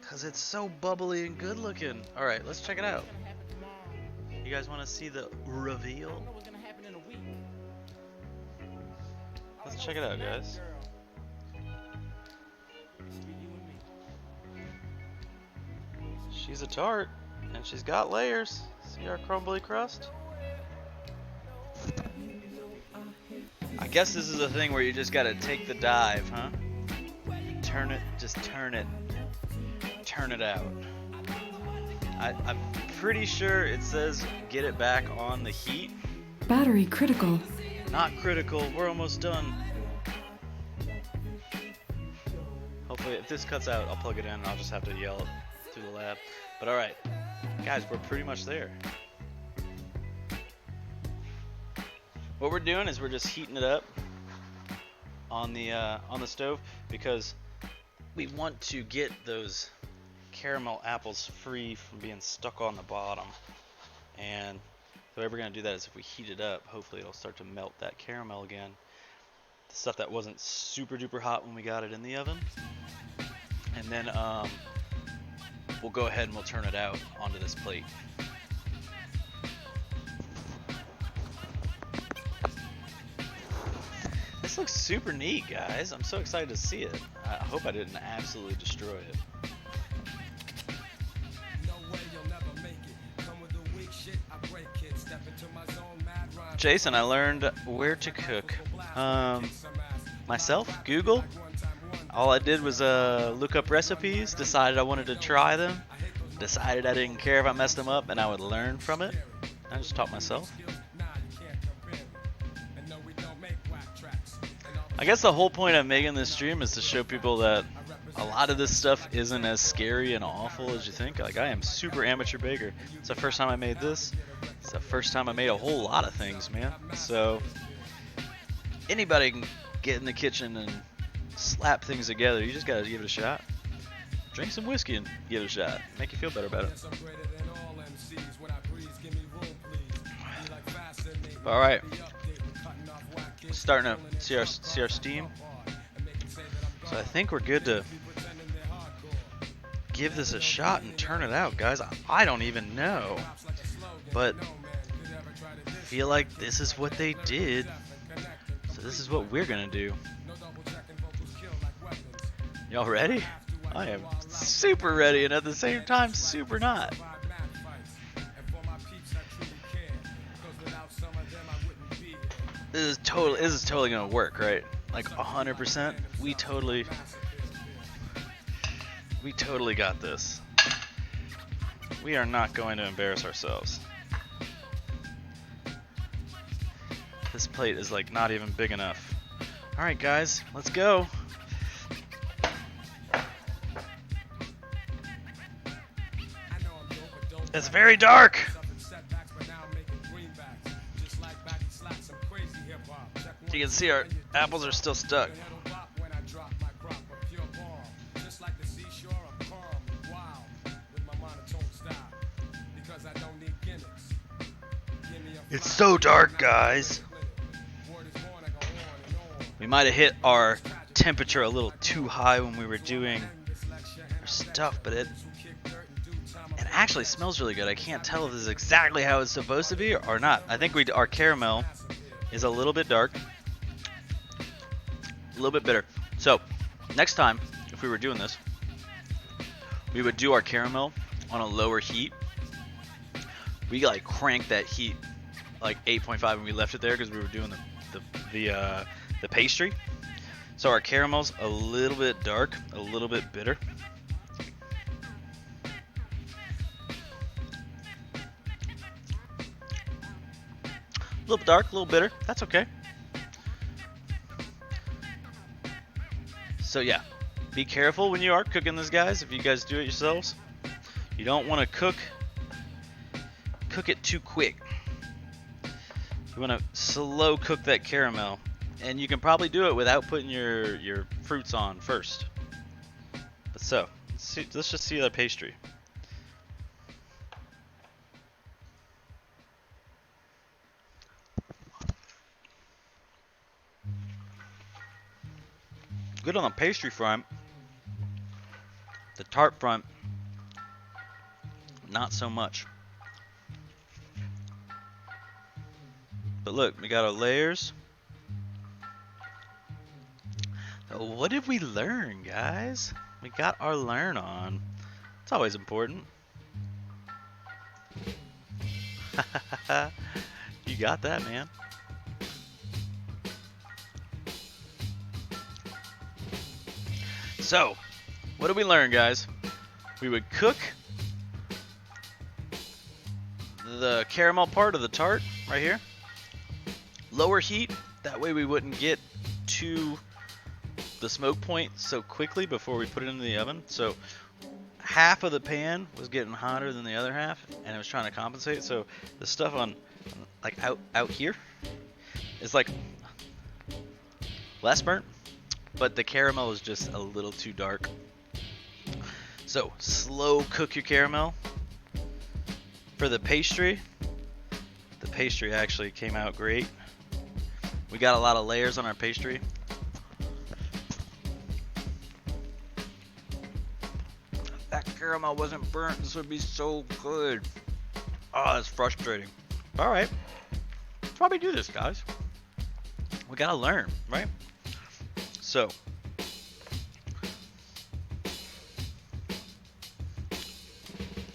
Because it's so bubbly and good looking. Alright, let's check it out. You guys want to see the reveal? Let's check it out, guys. She's a tart, and she's got layers. See our crumbly crust? I guess this is a thing where you just gotta take the dive, huh? Turn it, just turn it out. I'm pretty sure it says get it back on the heat. Battery critical. Not critical, we're almost done. Hopefully if this cuts out, I'll plug it in and I'll just have to yell it through the lab. But alright, guys, we're pretty much there. What we're doing is we're just heating it up on the stove because we want to get those caramel apples free from being stuck on the bottom. And the way we're going to do that is if we heat it up, hopefully it'll start to melt that caramel again. The stuff that wasn't super duper hot when we got it in the oven. And then we'll go ahead and we'll turn it out onto this plate. This looks super neat, guys. I'm so excited to see it. I hope I didn't absolutely destroy it. Jason, I learned where to cook myself, Google. All I did was look up recipes, decided I wanted to try them, decided I didn't care if I messed them up and I would learn from it. I just taught myself. I guess the whole point of making this stream is to show people that a lot of this stuff isn't as scary and awful as you think. Like, I am super amateur baker. It's the first time I made this. It's the first time I made a whole lot of things, man. So anybody can get in the kitchen and slap things together. You just gotta give it a shot. Drink some whiskey and give it a shot. Make you feel better about it. All right. Starting to see our steam. So I think we're good to give this a shot and turn it out, guys. I don't even know, but I feel like this is what they did, so this is what we're gonna do. Y'all ready? I am super ready and at the same time super not. This is totally gonna work, right? Like 100%. We totally got this. We are not going to embarrass ourselves. This plate is like not even big enough. All right, guys, let's go. It's very dark. You can see our apples are still stuck. It's so dark, guys. We might have hit our temperature a little too high when we were doing our stuff, but it actually smells really good. I can't tell if this is exactly how it's supposed to be or not. I think our caramel is a little bit dark, a little bit bitter. So next time, if we were doing this, we would do our caramel on a lower heat. We like cranked that heat like 8.5 and we left it there because we were doing the pastry. So our caramel's a little bit dark, a little bit bitter. A little bit dark, a little bitter. That's okay. So yeah, be careful when you are cooking this, guys. If you guys do it yourselves, you don't want to cook it too quick. You want to slow cook that caramel, and you can probably do it without putting your fruits on first. But so let's just see the pastry. Good on the pastry front. The tart front, not so much. But look, we got our layers. So what did we learn, guys? We got our learn on. It's always important. You got that, man. So, what did we learn, guys? We would cook the caramel part of the tart right here. Lower heat, that way we wouldn't get to the smoke point so quickly before we put it into the oven. So half of the pan was getting hotter than the other half, and it was trying to compensate. So the stuff on like out here is like less burnt, but the caramel is just a little too dark. So slow cook your caramel. For the pastry actually came out great. We got a lot of layers on our pastry. If that caramel wasn't burnt, this would be so good. Oh, it's frustrating. Alright. Let's probably do this, guys. We gotta learn, right? So,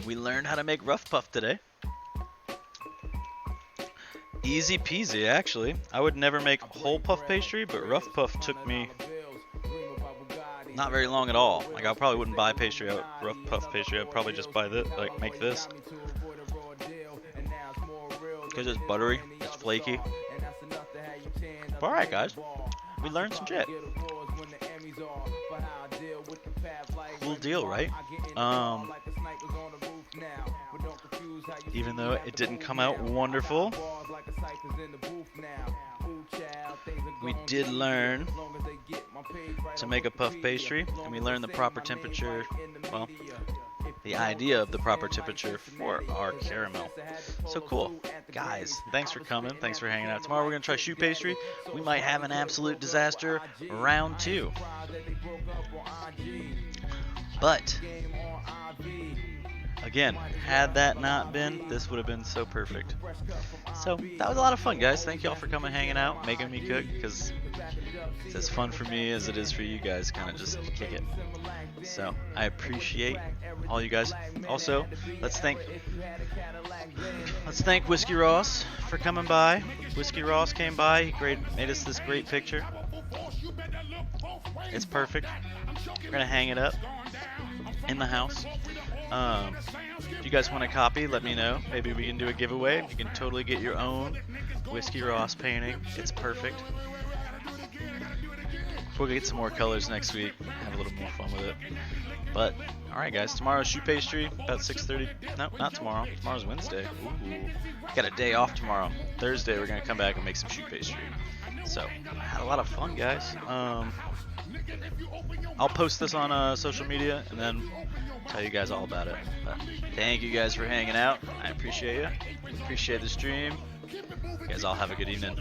we learned how to make rough puff today. Easy peasy, actually. I would never make whole puff pastry, but rough puff took me not very long at all. Like I probably wouldn't buy pastry out, rough puff pastry. I'd probably just buy this, like make this, because it's buttery, it's flaky. But all right, guys, we learned some shit. Cool deal, right? Even though it didn't come out wonderful, we did learn to make a puff pastry, and we learned the proper temperature, well, the idea of the proper temperature for our caramel. So cool. Guys, thanks for coming. Thanks for hanging out. Tomorrow we're going to try choux pastry. We might have an absolute disaster round 2. But again, had that not been, this would have been so perfect. So that was a lot of fun, guys. Thank y'all for coming, hanging out, making me cook, because it's as fun for me as it is for you guys. Kind of just kick it. So I appreciate all you guys. Also, let's thank Whiskey Ross for coming by. Whiskey Ross came by. He made us this great picture. It's perfect. We're gonna hang it up in the house. If you guys want a copy, let me know. Maybe we can do a giveaway. You can totally get your own Whiskey Ross painting. It's perfect. We'll get some more colors next week. Have a little more fun with it. But alright, guys, tomorrow's choux pastry about 6:30. No, not tomorrow. Tomorrow's Wednesday. Ooh. Got a day off tomorrow. Thursday we're gonna come back and make some choux pastry. So I had a lot of fun, guys. I'll post this on social media and then tell you guys all about it. But thank you guys for hanging out. I appreciate you. Appreciate the stream. You guys all have a good evening.